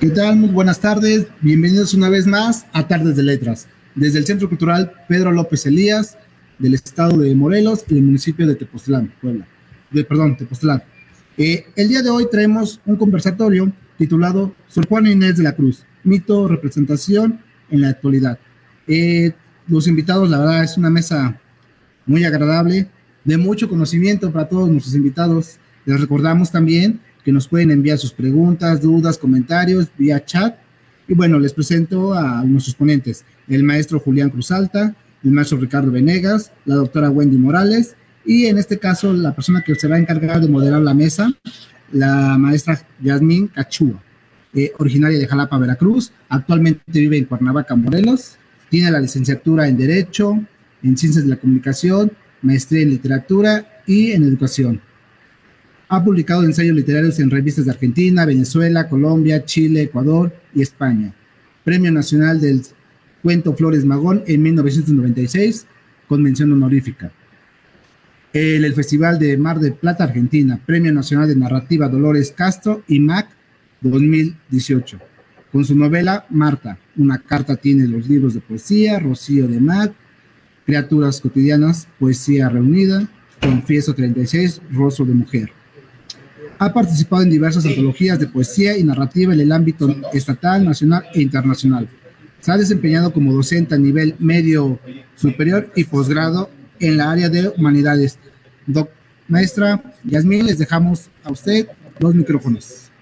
¿Qué tal? Muy buenas tardes. Bienvenidos una vez más a Tardes de Letras, desde el Centro Cultural Pedro López Elías, del estado de Morelos y del municipio de Tepoztlán, Puebla. Tepoztlán. El día de hoy traemos un conversatorio titulado Sor Juana Inés de la Cruz, mito, representación en la actualidad. Los invitados, la verdad, es una mesa muy agradable, de mucho conocimiento para todos nuestros invitados. Les recordamos también que nos pueden enviar sus preguntas, dudas, comentarios vía chat. Y bueno, les presento a nuestros ponentes, el maestro Julián Cruzalta, el maestro Ricardo Venegas, la doctora Wendy Morales y en este caso la persona que se va a encargar de moderar la mesa, la maestra Yasmín Cachúa, originaria de Jalapa, Veracruz, actualmente vive en Cuernavaca, Morelos, tiene la licenciatura en Derecho, en Ciencias de la Comunicación, maestría en Literatura y en Educación. Ha publicado ensayos literarios en revistas de Argentina, Venezuela, Colombia, Chile, Ecuador y España. Premio Nacional del Cuento Flores Magón en 1996, con mención honorífica. El Festival de Mar del Plata, Argentina. Premio Nacional de Narrativa Dolores Castro y MAC 2018. Con su novela Marta, una carta tiene los libros de poesía, Rocío de Mar, Criaturas Cotidianas, Poesía Reunida, Confieso 36, Rostro de Mujer. Ha participado en diversas antologías de poesía y narrativa en el ámbito estatal, nacional e internacional. Se ha desempeñado como docente a nivel medio superior y posgrado en la área de humanidades. Maestra Yasmín, les dejamos a usted los micrófonos.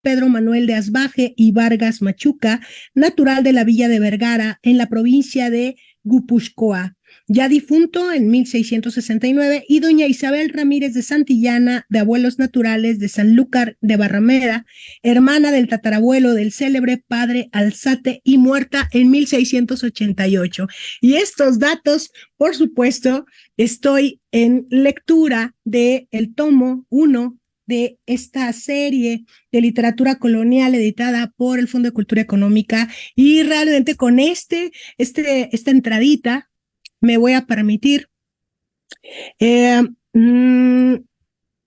Pedro Manuel de Asbaje y Vargas Machuca, natural de la villa de Vergara, en la provincia de Guipúzcoa, ya difunto en 1669, y doña Isabel Ramírez de Santillana, de abuelos naturales de Sanlúcar de Barrameda, hermana del tatarabuelo del célebre padre Alzate y muerta en 1688. Y estos datos, por supuesto, estoy en lectura del tomo 1 de esta serie de literatura colonial editada por el Fondo de Cultura Económica, y realmente con esta entradita me voy a permitir. Me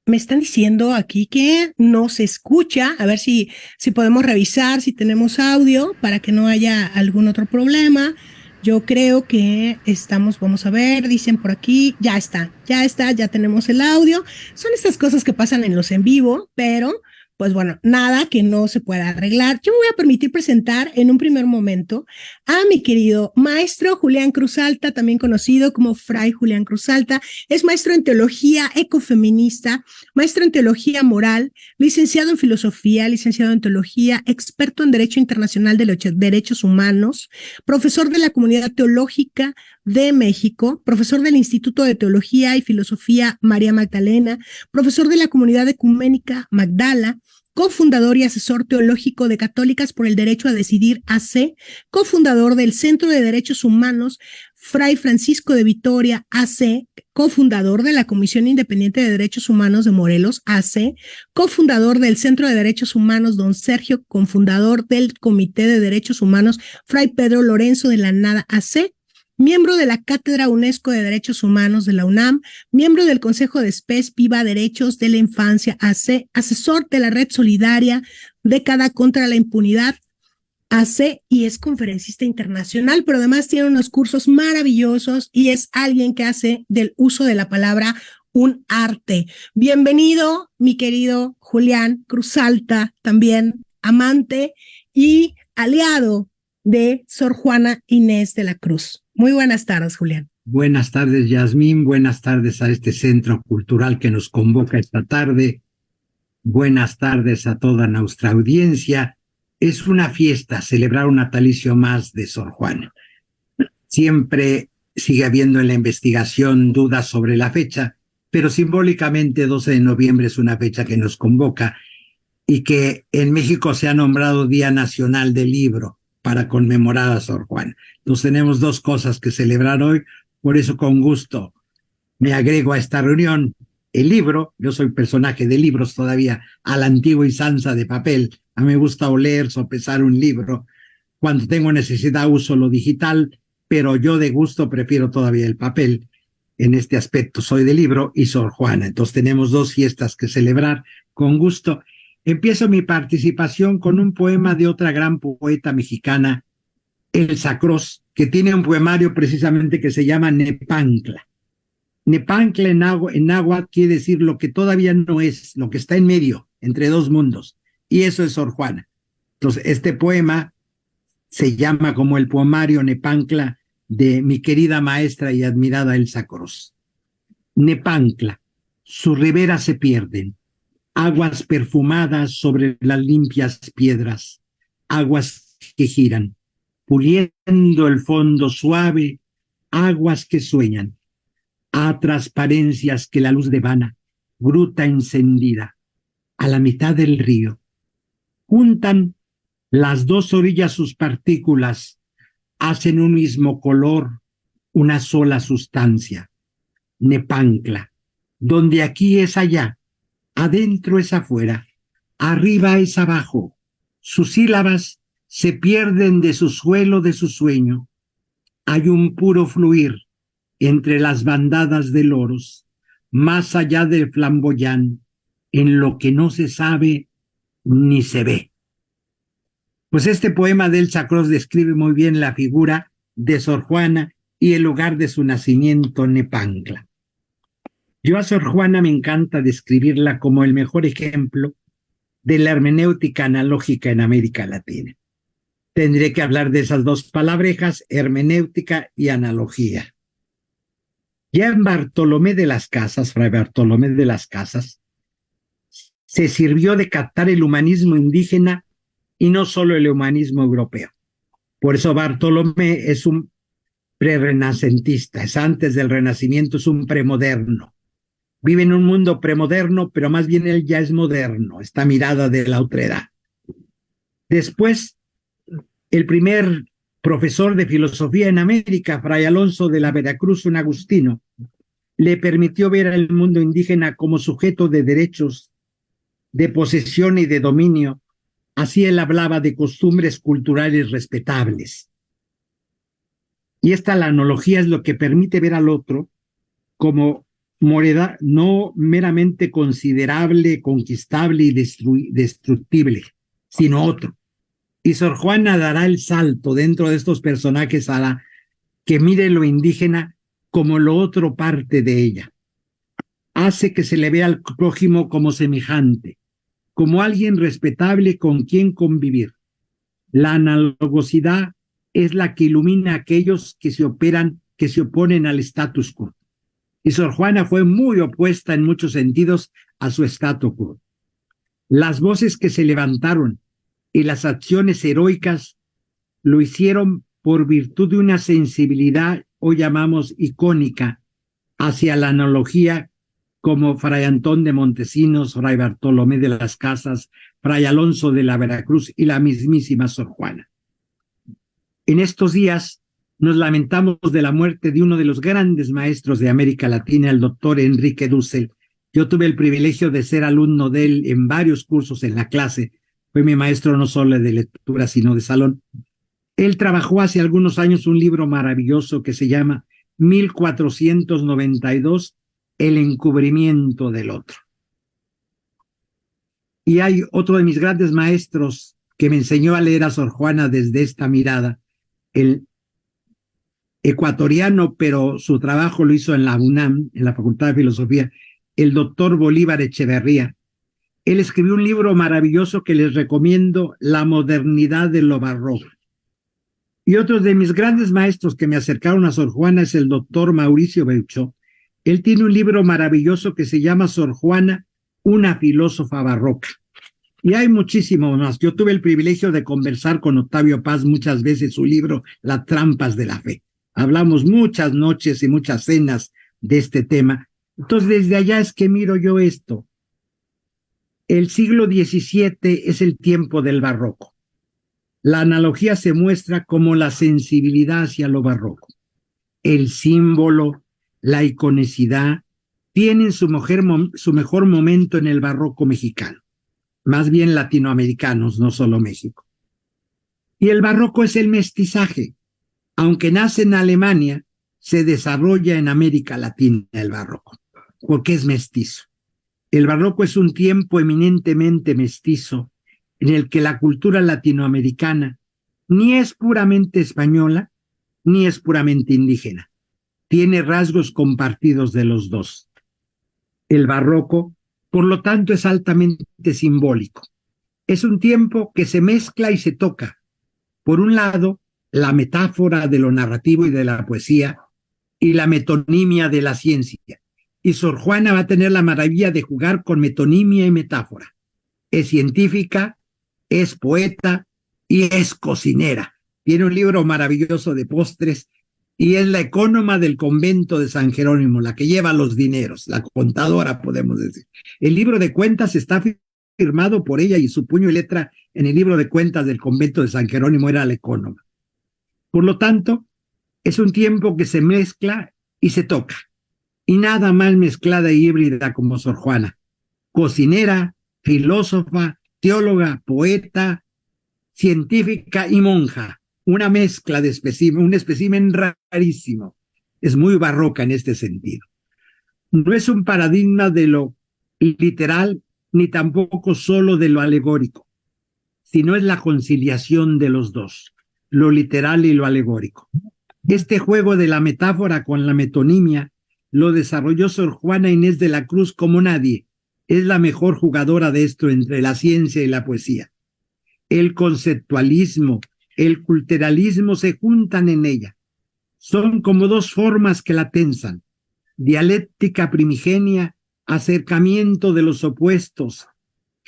están diciendo aquí que no se escucha. A ver si podemos revisar si tenemos audio para que no haya algún otro problema. Yo creo que estamos, vamos a ver, dicen por aquí, ya está, ya tenemos el audio. Son estas cosas que pasan en los en vivo, pero pues bueno, nada que no se pueda arreglar. Yo me voy a permitir presentar en un primer momento a mi querido maestro Julián Cruz Alta, también conocido como Fray Julián Cruz Alta. Es maestro en teología ecofeminista, maestro en teología moral, licenciado en filosofía, licenciado en teología, experto en derecho internacional de los derechos humanos, profesor de la Comunidad Teológica de México, profesor del Instituto de Teología y Filosofía María Magdalena, profesor de la Comunidad Ecuménica Magdala, cofundador y asesor teológico de Católicas por el Derecho a Decidir AC, cofundador del Centro de Derechos Humanos Fray Francisco de Vitoria AC, cofundador de la Comisión Independiente de Derechos Humanos de Morelos AC, cofundador del Centro de Derechos Humanos Don Sergio, cofundador del Comité de Derechos Humanos Fray Pedro Lorenzo de la Nada AC, miembro de la Cátedra UNESCO de Derechos Humanos de la UNAM, miembro del Consejo de SPES Viva Derechos de la Infancia AC, asesor de la Red Solidaria Década contra la Impunidad AC, y es conferencista internacional, pero además tiene unos cursos maravillosos y es alguien que hace del uso de la palabra un arte. Bienvenido, mi querido Julián Cruz Alta, también amante y aliado de Sor Juana Inés de la Cruz. Muy buenas tardes, Julián. Buenas tardes, Yasmín. Buenas tardes a este centro cultural que nos convoca esta tarde. Buenas tardes a toda nuestra audiencia. Es una fiesta celebrar un natalicio más de Sor Juana. Siempre sigue habiendo en la investigación dudas sobre la fecha, pero simbólicamente 12 de noviembre es una fecha que nos convoca y que en México se ha nombrado Día Nacional del Libro para conmemorar a Sor Juana. Entonces tenemos dos cosas que celebrar hoy, por eso con gusto me agrego a esta reunión. El libro, yo soy personaje de libros todavía, a la antigua usanza de papel. A mí me gusta oler, sopesar un libro. Cuando tengo necesidad uso lo digital, pero yo de gusto prefiero todavía el papel. En este aspecto soy de libro y Sor Juana. Entonces tenemos dos fiestas que celebrar con gusto. Empiezo mi participación con un poema de otra gran poeta mexicana, Elsa Cross, que tiene un poemario precisamente que se llama Nepancla. Nepancla en náhuatl quiere decir lo que todavía no es, lo que está en medio, entre dos mundos, y eso es Sor Juana. Entonces, este poema se llama como el poemario Nepancla de mi querida maestra y admirada Elsa Cross. Nepancla, sus riberas se pierden, aguas perfumadas sobre las limpias piedras, aguas que giran, puliendo el fondo suave, aguas que sueñan, a transparencias que la luz devana, gruta encendida, a la mitad del río. Juntan las dos orillas sus partículas, hacen un mismo color, una sola sustancia. Nepancla, donde aquí es allá, adentro es afuera, arriba es abajo. Sus sílabas se pierden de su suelo, de su sueño. Hay un puro fluir entre las bandadas de loros, más allá del flamboyán, en lo que no se sabe ni se ve. Pues este poema de Elsa Cross describe muy bien la figura de Sor Juana y el lugar de su nacimiento, Nepancla. Yo a Sor Juana me encanta describirla como el mejor ejemplo de la hermenéutica analógica en América Latina. Tendré que hablar de esas dos palabrejas, hermenéutica y analogía. Ya en Bartolomé de las Casas, Fray Bartolomé de las Casas, se sirvió de captar el humanismo indígena y no solo el humanismo europeo. Por eso Bartolomé es un prerrenacentista, es antes del Renacimiento, es un premoderno. Vive en un mundo premoderno, pero más bien él ya es moderno, esta mirada de la otredad. Después, el primer profesor de filosofía en América, Fray Alonso de la Veracruz, un agustino, le permitió ver al mundo indígena como sujeto de derechos, de posesión y de dominio. Así él hablaba de costumbres culturales respetables. Y esta la analogía es lo que permite ver al otro como moneda no meramente considerable, conquistable y destructible, sino otro. Y Sor Juana dará el salto dentro de estos personajes a la que mire lo indígena como lo otro parte de ella. Hace que se le vea al prójimo como semejante, como alguien respetable con quien convivir. La analogosidad es la que ilumina a aquellos que se oponen al status quo. Y Sor Juana fue muy opuesta en muchos sentidos a su status quo. Las voces que se levantaron y las acciones heroicas lo hicieron por virtud de una sensibilidad, hoy llamamos icónica, hacia la analogía, como Fray Antón de Montesinos, Fray Bartolomé de las Casas, Fray Alonso de la Veracruz y la mismísima Sor Juana. En estos días nos lamentamos de la muerte de uno de los grandes maestros de América Latina, el doctor Enrique Dussel. Yo tuve el privilegio de ser alumno de él en varios cursos en la clase. Fue mi maestro no solo de lectura, sino de salón. Él trabajó hace algunos años un libro maravilloso que se llama 1492, El encubrimiento del otro. Y hay otro de mis grandes maestros que me enseñó a leer a Sor Juana desde esta mirada, el ecuatoriano, pero su trabajo lo hizo en la UNAM, en la Facultad de Filosofía, el doctor Bolívar Echeverría. Él escribió un libro maravilloso que les recomiendo, La modernidad de lo barroco. Y otro de mis grandes maestros que me acercaron a Sor Juana es el doctor Mauricio Beuchó. Él tiene un libro maravilloso que se llama Sor Juana, una filósofa barroca. Y hay muchísimo más. Yo tuve el privilegio de conversar con Octavio Paz muchas veces, su libro Las trampas de la fe. Hablamos muchas noches y muchas cenas de este tema. Entonces, desde allá es que miro yo esto. El siglo XVII es el tiempo del barroco. La analogía se muestra como la sensibilidad hacia lo barroco. El símbolo, la iconicidad, tienen su mejor momento en el barroco mexicano, más bien latinoamericanos, no solo México. Y el barroco es el mestizaje. Aunque nace en Alemania, se desarrolla en América Latina el barroco, porque es mestizo. El barroco es un tiempo eminentemente mestizo en el que la cultura latinoamericana ni es puramente española, ni es puramente indígena. Tiene rasgos compartidos de los dos. El barroco, por lo tanto, es altamente simbólico. Es un tiempo que se mezcla y se toca. Por un lado, la metáfora de lo narrativo y de la poesía y la metonimia de la ciencia. Y Sor Juana va a tener la maravilla de jugar con metonimia y metáfora. Es científica, es poeta y es cocinera. Tiene un libro maravilloso de postres y es la ecónoma del convento de San Jerónimo, la que lleva los dineros, la contadora, podemos decir. El libro de cuentas está firmado por ella y su puño y letra en el libro de cuentas del convento de San Jerónimo era la ecónoma. Por lo tanto, es un tiempo que se mezcla y se toca. Y nada más mezclada y híbrida como Sor Juana. Cocinera, filósofa, teóloga, poeta, científica y monja. Una mezcla de espécimen, un espécimen rarísimo. Es muy barroca en este sentido. No es un paradigma de lo literal, ni tampoco solo de lo alegórico, sino es la conciliación de los dos, lo literal y lo alegórico. Este juego de la metáfora con la metonimia lo desarrolló Sor Juana Inés de la Cruz como nadie. Es la mejor jugadora de esto entre la ciencia y la poesía. El conceptualismo, el culturalismo se juntan en ella. Son como dos formas que la tensan. Dialéctica primigenia, acercamiento de los opuestos,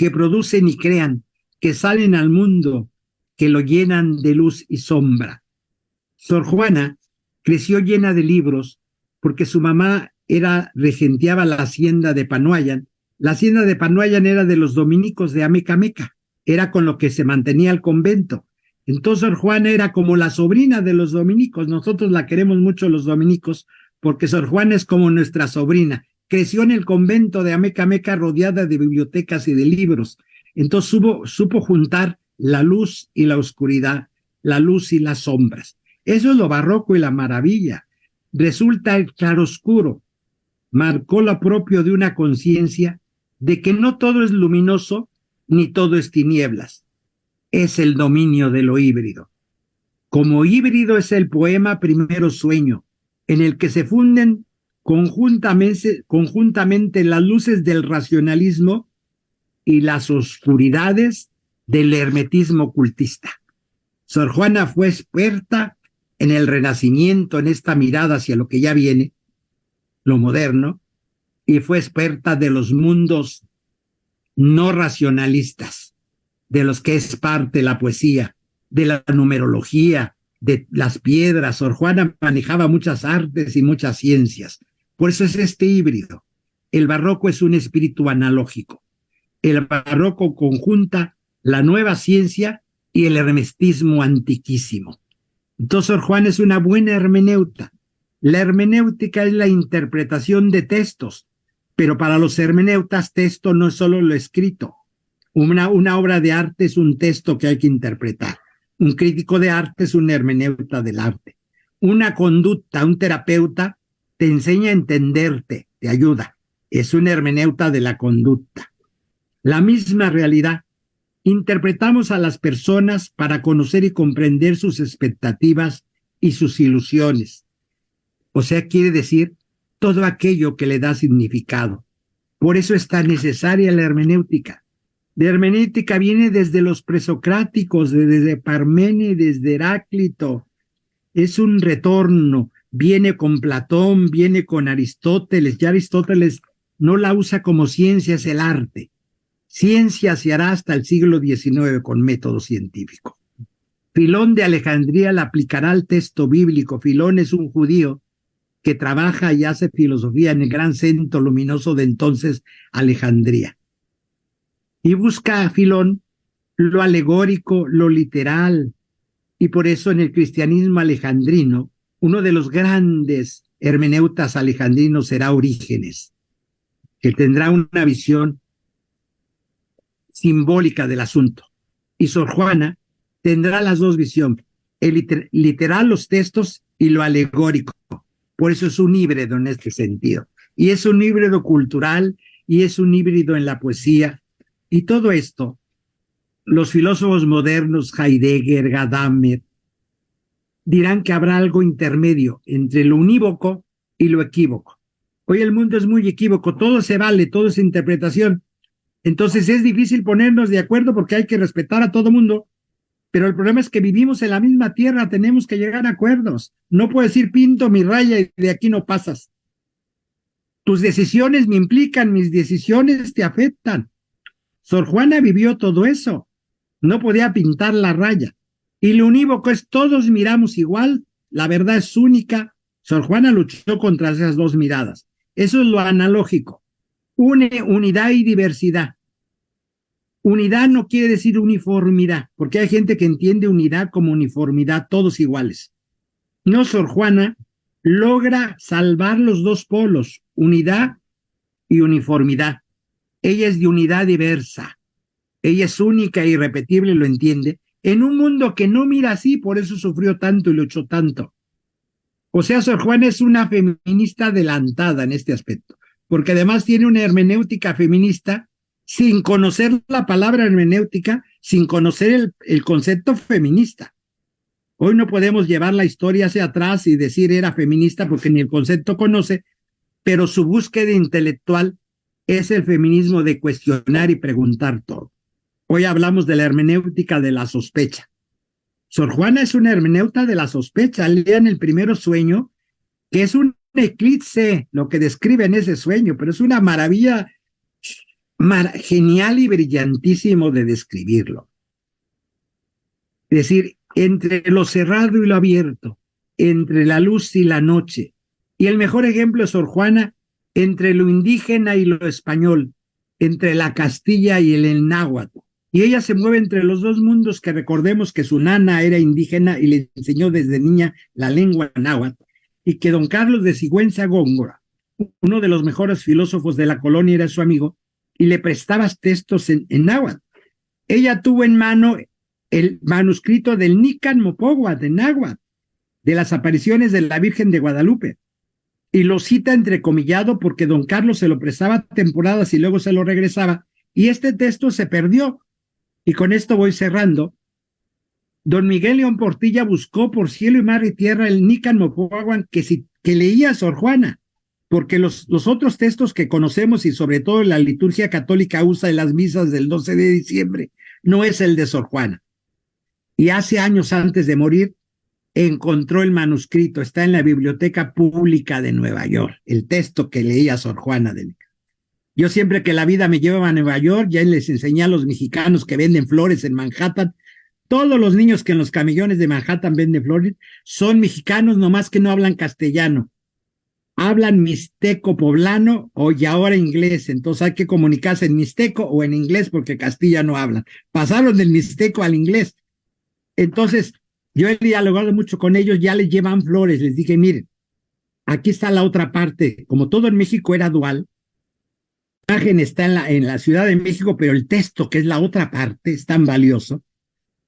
que producen y crean, que salen al mundo, que lo llenan de luz y sombra. Sor Juana creció llena de libros porque su mamá regenteaba la hacienda de Panuayan. La hacienda de Panuayan era de los dominicos de Amecameca, era con lo que se mantenía el convento. Entonces Sor Juana era como la sobrina de los dominicos. Nosotros la queremos mucho los dominicos porque Sor Juana es como nuestra sobrina. Creció en el convento de Amecameca rodeada de bibliotecas y de libros. Entonces supo juntar la luz y la oscuridad, la luz y las sombras. Eso es lo barroco y la maravilla. Resulta el claroscuro. Marcó lo propio de una conciencia de que no todo es luminoso ni todo es tinieblas. Es el dominio de lo híbrido. Como híbrido es el poema Primero Sueño, en el que se funden conjuntamente las luces del racionalismo y las oscuridades del hermetismo ocultista. Sor Juana fue experta en el Renacimiento, en esta mirada hacia lo que ya viene, lo moderno, y fue experta de los mundos no racionalistas, de los que es parte la poesía, de la numerología, de las piedras. Sor Juana manejaba muchas artes y muchas ciencias. Por eso es este híbrido. El barroco es un espíritu analógico. El barroco conjunta la nueva ciencia y el hermetismo antiquísimo. Entonces Sor Juana es una buena hermeneuta. La hermenéutica es la interpretación de textos, pero para los hermeneutas texto no es solo lo escrito. Una obra de arte es un texto que hay que interpretar. Un crítico de arte es un hermeneuta del arte. Una conducta, un terapeuta, te enseña a entenderte, te ayuda. Es un hermeneuta de la conducta. La misma realidad. Interpretamos a las personas para conocer y comprender sus expectativas y sus ilusiones. O sea, quiere decir todo aquello que le da significado. Por eso es tan necesaria la hermenéutica. La hermenéutica viene desde los presocráticos, desde Parménides, desde Heráclito. Es un retorno. Viene con Platón, viene con Aristóteles. Ya Aristóteles no la usa como ciencia, es el arte. Ciencia se hará hasta el siglo XIX con método científico. Filón de Alejandría la aplicará al texto bíblico. Filón es un judío que trabaja y hace filosofía en el gran centro luminoso de entonces, Alejandría. Y busca a Filón lo alegórico, lo literal. Y por eso en el cristianismo alejandrino, uno de los grandes hermeneutas alejandrinos será Orígenes, que tendrá una visión simbólica del asunto. Y Sor Juana tendrá las dos visiones, el literal, los textos, y lo alegórico. Por eso es un híbrido en este sentido. Y es un híbrido cultural, y es un híbrido en la poesía. Y todo esto, los filósofos modernos, Heidegger, Gadamer, dirán que habrá algo intermedio entre lo unívoco y lo equívoco. Hoy el mundo es muy equívoco, todo se vale, todo es interpretación. Entonces es difícil ponernos de acuerdo porque hay que respetar a todo mundo, pero el problema es que vivimos en la misma tierra, tenemos que llegar a acuerdos. No puedo decir pinto mi raya y de aquí no pasas. Tus decisiones me implican, mis decisiones te afectan. Sor Juana vivió todo eso, no podía pintar la raya. Y lo unívoco es todos miramos igual, la verdad es única. Sor Juana luchó contra esas dos miradas. Eso es lo analógico. Une unidad y diversidad. Unidad no quiere decir uniformidad, porque hay gente que entiende unidad como uniformidad, todos iguales. No, Sor Juana logra salvar los dos polos, unidad y uniformidad. Ella es de unidad diversa. Ella es única e irrepetible, lo entiende, en un mundo que no mira así, por eso sufrió tanto y luchó tanto. O sea, Sor Juana es una feminista adelantada en este aspecto, porque además tiene una hermenéutica feminista sin conocer la palabra hermenéutica, sin conocer el concepto feminista. Hoy no podemos llevar la historia hacia atrás y decir era feminista porque ni el concepto conoce, pero su búsqueda intelectual es el feminismo de cuestionar y preguntar todo. Hoy hablamos de la hermenéutica de la sospecha. Sor Juana es una hermeneuta de la sospecha. Lean el Primero Sueño, que es un eclipse, lo que describe en ese sueño, pero es una maravilla genial y brillantísimo de describirlo. Es decir, entre lo cerrado y lo abierto, entre la luz y la noche. Y el mejor ejemplo es Sor Juana, entre lo indígena y lo español, entre la Castilla y el náhuatl. Y ella se mueve entre los dos mundos, que recordemos que su nana era indígena y le enseñó desde niña la lengua náhuatl, y que don Carlos de Sigüenza Góngora, uno de los mejores filósofos de la colonia, era su amigo, y le prestaba textos en náhuatl. Ella tuvo en mano el manuscrito del Nican Mopogua de náhuatl, de las apariciones de la Virgen de Guadalupe, y lo cita entrecomillado porque don Carlos se lo prestaba temporadas y luego se lo regresaba, y este texto se perdió. Y con esto voy cerrando. Don Miguel León Portilla buscó por cielo y mar y tierra el Nican Mopogua que leía Sor Juana, porque los otros textos que conocemos, y sobre todo la liturgia católica usa en las misas del 12 de diciembre, no es el de Sor Juana. Y hace años antes de morir, encontró el manuscrito, está en la Biblioteca Pública de Nueva York, el texto que leía Sor Juana de Nican. Yo siempre que la vida me llevaba a Nueva York, ya les enseñé a los mexicanos que venden flores en Manhattan. Todos los niños que en los camellones de Manhattan venden flores son mexicanos, nomás que no hablan castellano. Hablan mixteco poblano y ahora inglés, entonces hay que comunicarse en mixteco o en inglés porque Castilla no hablan. Pasaron del mixteco al inglés. Entonces, yo he dialogado mucho con ellos, ya les llevan flores, les dije, miren, aquí está la otra parte, como todo en México era dual, la imagen está en la Ciudad de México, pero el texto, que es la otra parte, es tan valioso.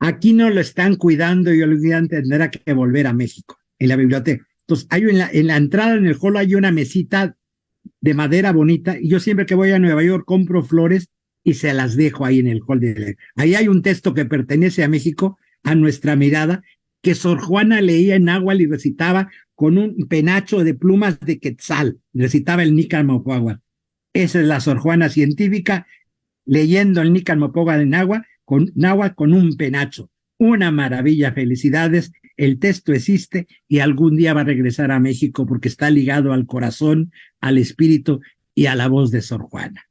Aquí no lo están cuidando y yo les voy a entender que volver a México, en la biblioteca. Entonces, hay en la entrada, en el hall, hay una mesita de madera bonita, y yo siempre que voy a Nueva York compro flores y se las dejo ahí en el hall. Ahí hay un texto que pertenece a México, a nuestra mirada, que Sor Juana leía en náhuatl y recitaba con un penacho de plumas de quetzal, recitaba el Nican Mopogua. Esa es la Sor Juana científica, leyendo el Nican Mopogua de náhuatl con un penacho. Una maravilla, felicidades. El texto existe y algún día va a regresar a México porque está ligado al corazón, al espíritu y a la voz de Sor Juana.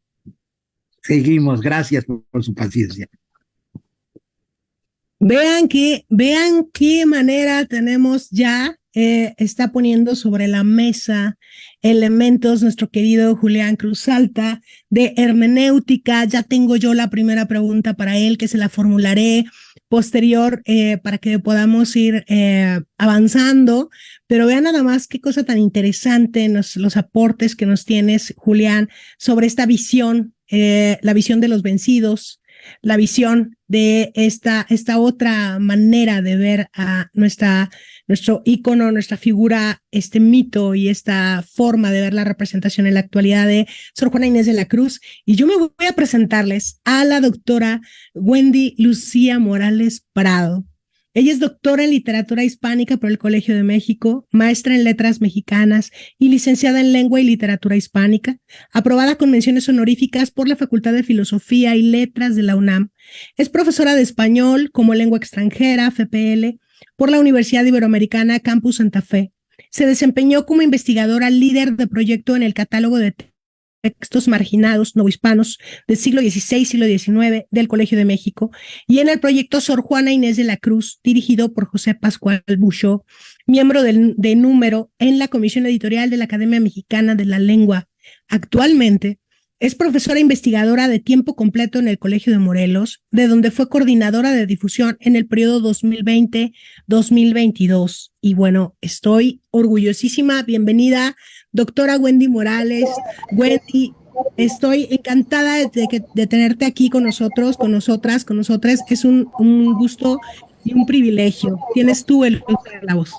Seguimos, gracias por su paciencia. Vean qué manera tenemos ya, está poniendo sobre la mesa elementos nuestro querido Julián Cruz Alta de hermenéutica. Ya tengo yo la primera pregunta para él, que se la formularé posterior para que podamos ir avanzando, pero vean nada más qué cosa tan interesante los aportes que nos tienes, Julián, sobre esta visión, la visión de los vencidos, la visión de esta otra manera de ver a nuestro ícono, nuestra figura, este mito y esta forma de ver la representación en la actualidad de Sor Juana Inés de la Cruz. Y yo me voy a presentarles a la doctora Wendy Lucía Morales Prado. Ella es doctora en literatura hispánica por el Colegio de México, maestra en letras mexicanas y licenciada en lengua y literatura hispánica, aprobada con menciones honoríficas por la Facultad de Filosofía y Letras de la UNAM. Es profesora de español como lengua extranjera, FPL, por la Universidad Iberoamericana Campus Santa Fe. Se desempeñó como investigadora líder de proyecto en el catálogo de textos marginados novohispanos del siglo XVI, siglo XIX del Colegio de México, y en el proyecto Sor Juana Inés de la Cruz, dirigido por José Pascual Buchó, miembro de número en la Comisión Editorial de la Academia Mexicana de la Lengua. Actualmente es profesora investigadora de tiempo completo en el Colegio de Morelos, de donde fue coordinadora de difusión en el periodo 2020-2022. Y bueno, estoy orgullosísima. Bienvenida, doctora Wendy Morales. Wendy, estoy encantada de tenerte aquí con nosotros, con nosotras. Es un gusto y un privilegio. Tienes tú el uso de la voz.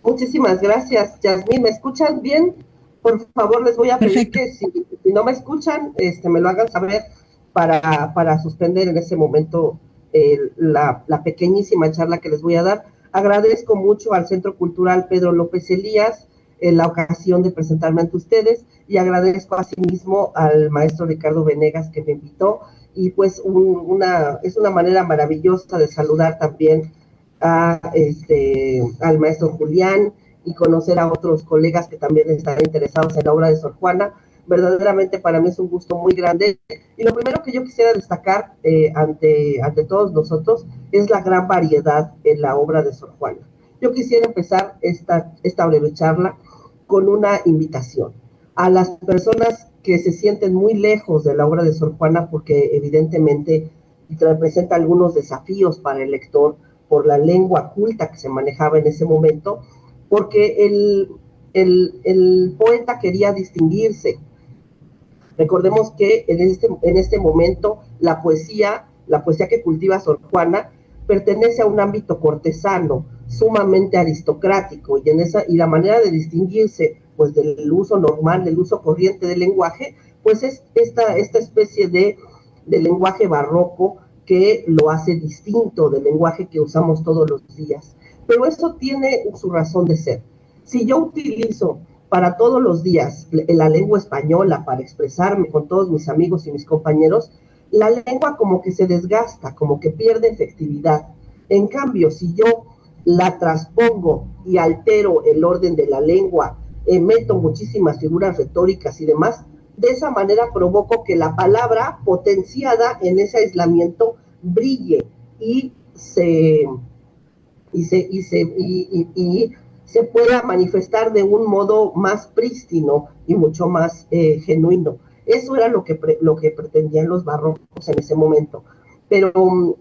Muchísimas gracias, Yasmín. ¿Me escuchan bien? Por favor, les voy a pedir que si no me escuchan, me lo hagan saber para suspender en ese momento la pequeñísima charla que les voy a dar. Agradezco mucho al Centro Cultural Pedro López Elías la ocasión de presentarme ante ustedes, y agradezco asimismo al maestro Ricardo Venegas que me invitó, y pues es una manera maravillosa de saludar también al maestro Julián y conocer a otros colegas que también están interesados en la obra de Sor Juana. verdaderamente para mí es un gusto muy grande. Y lo primero que yo quisiera destacar ante todos nosotros es la gran variedad en la obra de Sor Juana. Yo quisiera empezar esta breve charla con una invitación a las personas que se sienten muy lejos de la obra de Sor Juana, porque evidentemente representa algunos desafíos para el lector por la lengua culta que se manejaba en ese momento, porque el poeta quería distinguirse. Recordemos que en este momento la poesía que cultiva Sor Juana pertenece a un ámbito cortesano, sumamente aristocrático, y la manera de distinguirse pues del uso normal, del uso corriente del lenguaje, pues es esta especie de lenguaje barroco que lo hace distinto del lenguaje que usamos todos los días. Pero eso tiene su razón de ser. Si yo utilizo para todos los días la lengua española para expresarme con todos mis amigos y mis compañeros, la lengua como que se desgasta, como que pierde efectividad. En cambio, si yo la transpongo y altero el orden de la lengua, meto muchísimas figuras retóricas y demás, de esa manera provoco que la palabra potenciada en ese aislamiento brille y se pueda manifestar de un modo más prístino y mucho más genuino. Eso era lo que pretendían los barrocos en ese momento. Pero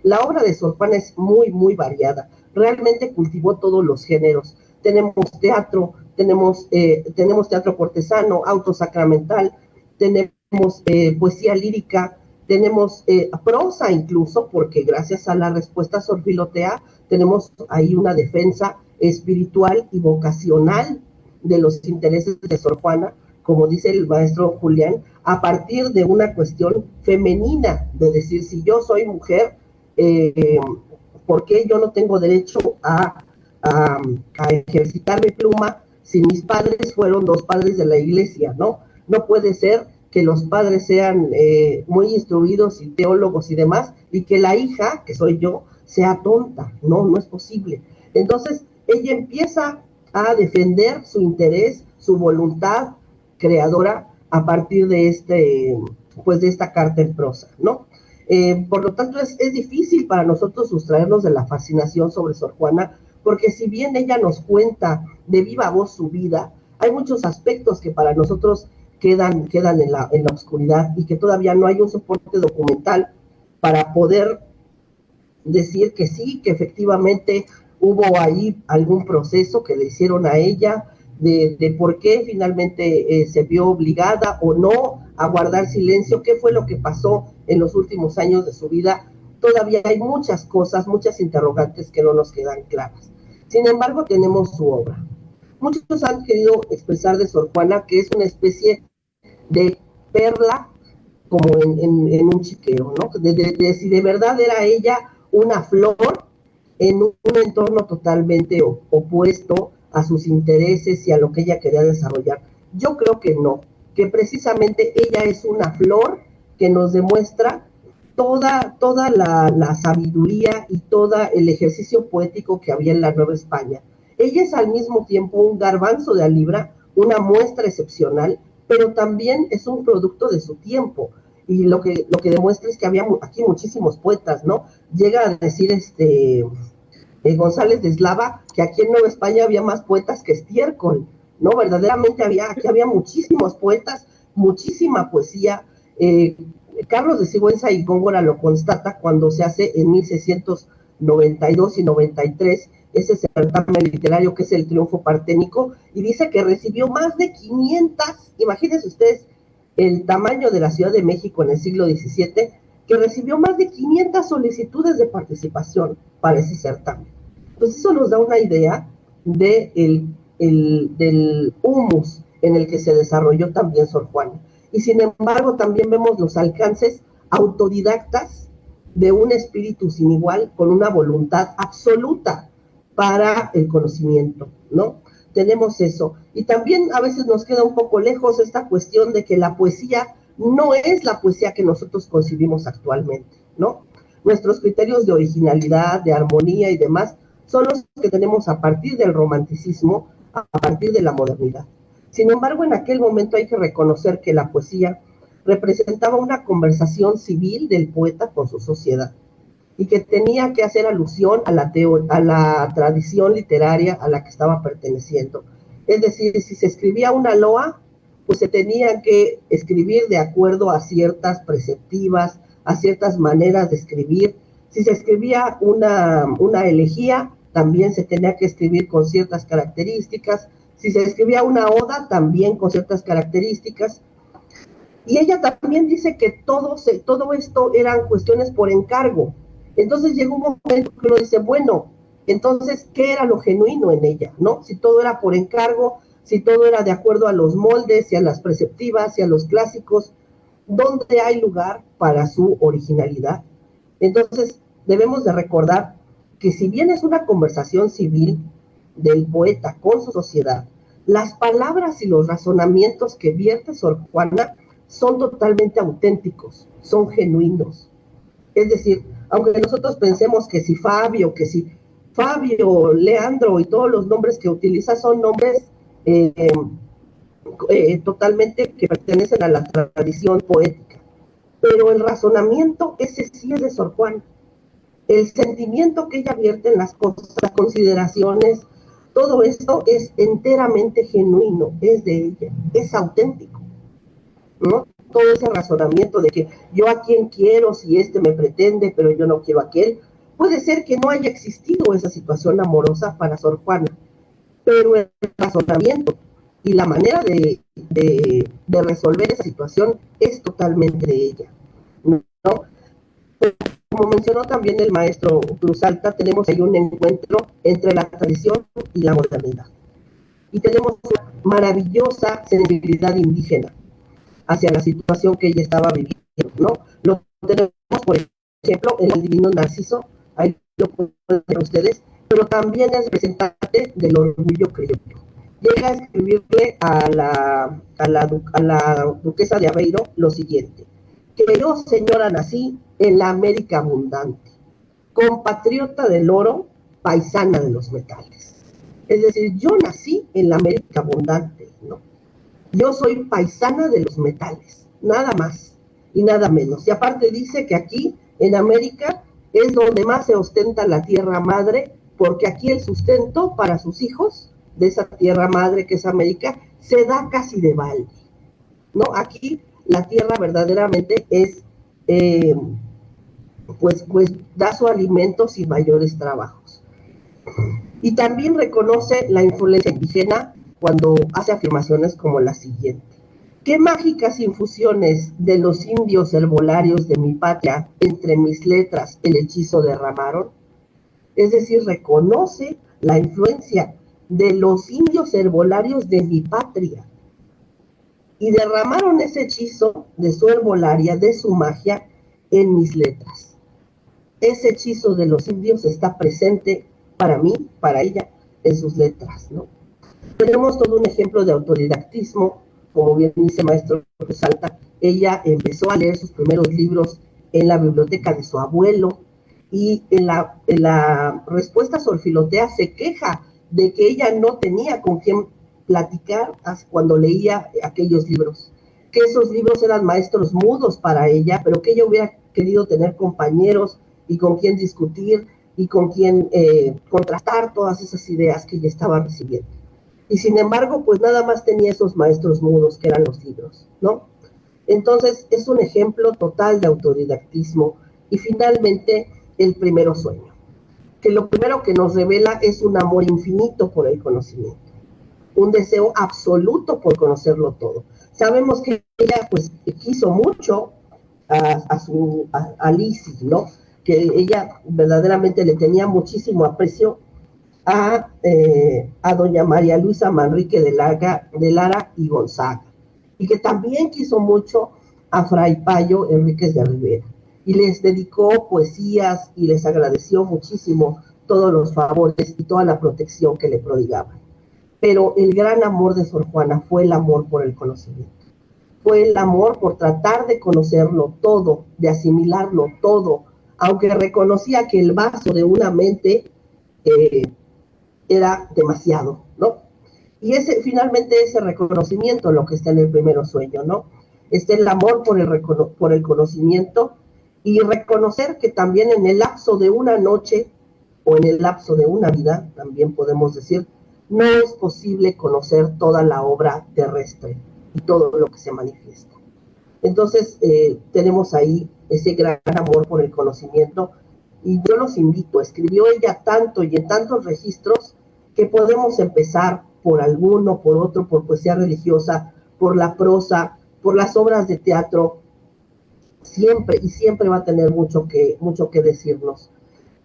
la obra de Sor Juana es muy, muy variada. Realmente cultivó todos los géneros. Tenemos teatro, tenemos teatro cortesano, autosacramental, tenemos poesía lírica, tenemos prosa incluso, porque gracias a la respuesta sorfilotea tenemos ahí una defensa espiritual y vocacional de los intereses de Sor Juana, como dice el maestro Julián, a partir de una cuestión femenina, de decir, si yo soy mujer, ¿por qué yo no tengo derecho a ejercitar mi pluma si mis padres fueron dos padres de la iglesia, ¿no? No puede ser que los padres sean muy instruidos y teólogos y demás, y que la hija, que soy yo, sea tonta. No es posible. Entonces, ella empieza a defender su interés, su voluntad creadora a partir de esta carta en prosa, ¿no? Por lo tanto, es difícil para nosotros sustraernos de la fascinación sobre Sor Juana, porque si bien ella nos cuenta de viva voz su vida, hay muchos aspectos que para nosotros quedan en la oscuridad y que todavía no hay un soporte documental para poder decir que sí, que efectivamente hubo ahí algún proceso que le hicieron a ella, de por qué finalmente se vio obligada o no a guardar silencio, qué fue lo que pasó en los últimos años de su vida. Todavía hay muchas cosas, muchas interrogantes que no nos quedan claras. Sin embargo, tenemos su obra. Muchos han querido expresar de Sor Juana que es una especie de perla como en un chiquero, ¿no? De si de verdad era ella una flor en un entorno totalmente opuesto a sus intereses y a lo que ella quería desarrollar. Yo creo que no, que precisamente ella es una flor que nos demuestra toda la sabiduría y todo el ejercicio poético que había en la Nueva España. Ella es al mismo tiempo un garbanzo de a libra, una muestra excepcional, pero también es un producto de su tiempo. Y lo que demuestra es que había aquí muchísimos poetas, ¿no? Llega a decir González de Eslava que aquí en Nueva España había más poetas que estiércol, ¿no? Verdaderamente aquí había muchísimos poetas, muchísima poesía. Carlos de Sigüenza y Góngora lo constata cuando se hace en 1692 y 93 ese certamen literario que es el Triunfo Parténico, y dice que recibió más de 500, imagínense ustedes el tamaño de la Ciudad de México en el siglo XVII, que recibió más de 500 solicitudes de participación para ese certamen. Pues eso nos da una idea del humus en el que se desarrolló también Sor Juana. Y sin embargo también vemos los alcances autodidactas de un espíritu sin igual, con una voluntad absoluta para el conocimiento, ¿no? Tenemos eso. Y también a veces nos queda un poco lejos esta cuestión de que la poesía no es la poesía que nosotros concibimos actualmente, ¿no? Nuestros criterios de originalidad, de armonía y demás son los que tenemos a partir del romanticismo, a partir de la modernidad. Sin embargo, en aquel momento hay que reconocer que la poesía representaba una conversación civil del poeta con su sociedad y que tenía que hacer alusión a la tradición literaria a la que estaba perteneciendo. Es decir, si se escribía una loa, pues se tenía que escribir de acuerdo a ciertas preceptivas, a ciertas maneras de escribir. Si se escribía una elegía, también se tenía que escribir con ciertas características. Si se escribía una oda, también con ciertas características. Y ella también dice que todo esto eran cuestiones por encargo. Entonces llegó un momento que uno dice, bueno, entonces, ¿qué era lo genuino en ella? ¿No? Si todo era por encargo, si todo era de acuerdo a los moldes y a las preceptivas y a los clásicos, ¿dónde hay lugar para su originalidad? Entonces, debemos de recordar que si bien es una conversación civil del poeta con su sociedad, las palabras y los razonamientos que vierte Sor Juana son totalmente auténticos, son genuinos. Es decir, aunque nosotros pensemos que si Fabio, Leandro y todos los nombres que utiliza son nombres totalmente que pertenecen a la tradición poética, pero el razonamiento, ese sí es de Sor Juana. El sentimiento que ella vierte en las cosas, las consideraciones, todo esto es enteramente genuino, es de ella, es auténtico, ¿no? Todo ese razonamiento de que yo a quién quiero si este me pretende, pero yo no quiero a aquel, puede ser que no haya existido esa situación amorosa para Sor Juana, pero el razonamiento y la manera de resolver esa situación es totalmente de ella, ¿no? Como mencionó también el maestro Cruz Alta, tenemos ahí un encuentro entre la tradición y la modernidad. Y tenemos una maravillosa sensibilidad indígena hacia la situación que ella estaba viviendo, ¿no? Lo tenemos, por ejemplo, en el Divino Narciso, ahí lo pueden ver ustedes, pero también es representante del orgullo criollo. Llega a escribirle a la duquesa de Aveiro lo siguiente: que yo, señora, nací en la América abundante, compatriota del oro, paisana de los metales. Es decir, yo nací en la América abundante, ¿no? Yo soy paisana de los metales, nada más y nada menos. Y aparte dice que aquí, en América, es donde más se ostenta la tierra madre, porque aquí el sustento para sus hijos de esa tierra madre que es América se da casi de balde, ¿no? Aquí la tierra verdaderamente es, pues da su alimento sin mayores trabajos. Y también reconoce la influencia indígena cuando hace afirmaciones como la siguiente: ¿qué mágicas infusiones de los indios herbolarios de mi patria entre mis letras el hechizo derramaron? Es decir, reconoce la influencia de los indios herbolarios de mi patria y derramaron ese hechizo de su herbolaria, de su magia, en mis letras. Ese hechizo de los indios está presente para mí, para ella, en sus letras, ¿no? Tenemos todo un ejemplo de autodidactismo, como bien dice maestro Salta. Ella empezó a leer sus primeros libros en la biblioteca de su abuelo, y en la respuesta Sor Filotea se queja de que ella no tenía con quién platicar cuando leía aquellos libros, que esos libros eran maestros mudos para ella, pero que ella hubiera querido tener compañeros y con quien discutir y con quien contrastar todas esas ideas que ella estaba recibiendo. Y sin embargo, pues nada más tenía esos maestros mudos que eran los libros, ¿no? Entonces, es un ejemplo total de autodidactismo. Y finalmente, el primero sueño, que lo primero que nos revela es un amor infinito por el conocimiento, un deseo absoluto por conocerlo todo. Sabemos que ella, pues, quiso mucho a Lisi, ¿no? Que ella verdaderamente le tenía muchísimo aprecio a doña María Luisa Manrique de Lara y Gonzaga, y que también quiso mucho a Fray Payo Enríquez de Rivera, y les dedicó poesías y les agradeció muchísimo todos los favores y toda la protección que le prodigaban. Pero el gran amor de Sor Juana fue el amor por el conocimiento, fue el amor por tratar de conocerlo todo, de asimilarlo todo, aunque reconocía que el vaso de una mente era demasiado, ¿no? Y finalmente ese reconocimiento lo que está en el primer sueño, ¿no? Está el amor por el conocimiento y reconocer que también en el lapso de una noche o en el lapso de una vida, también podemos decir, no es posible conocer toda la obra terrestre y todo lo que se manifiesta. Entonces, tenemos ahí ese gran amor por el conocimiento y yo los invito, escribió ella tanto y en tantos registros que podemos empezar por alguno, por otro, por poesía religiosa, por la prosa, por las obras de teatro, siempre y siempre va a tener mucho que decirnos.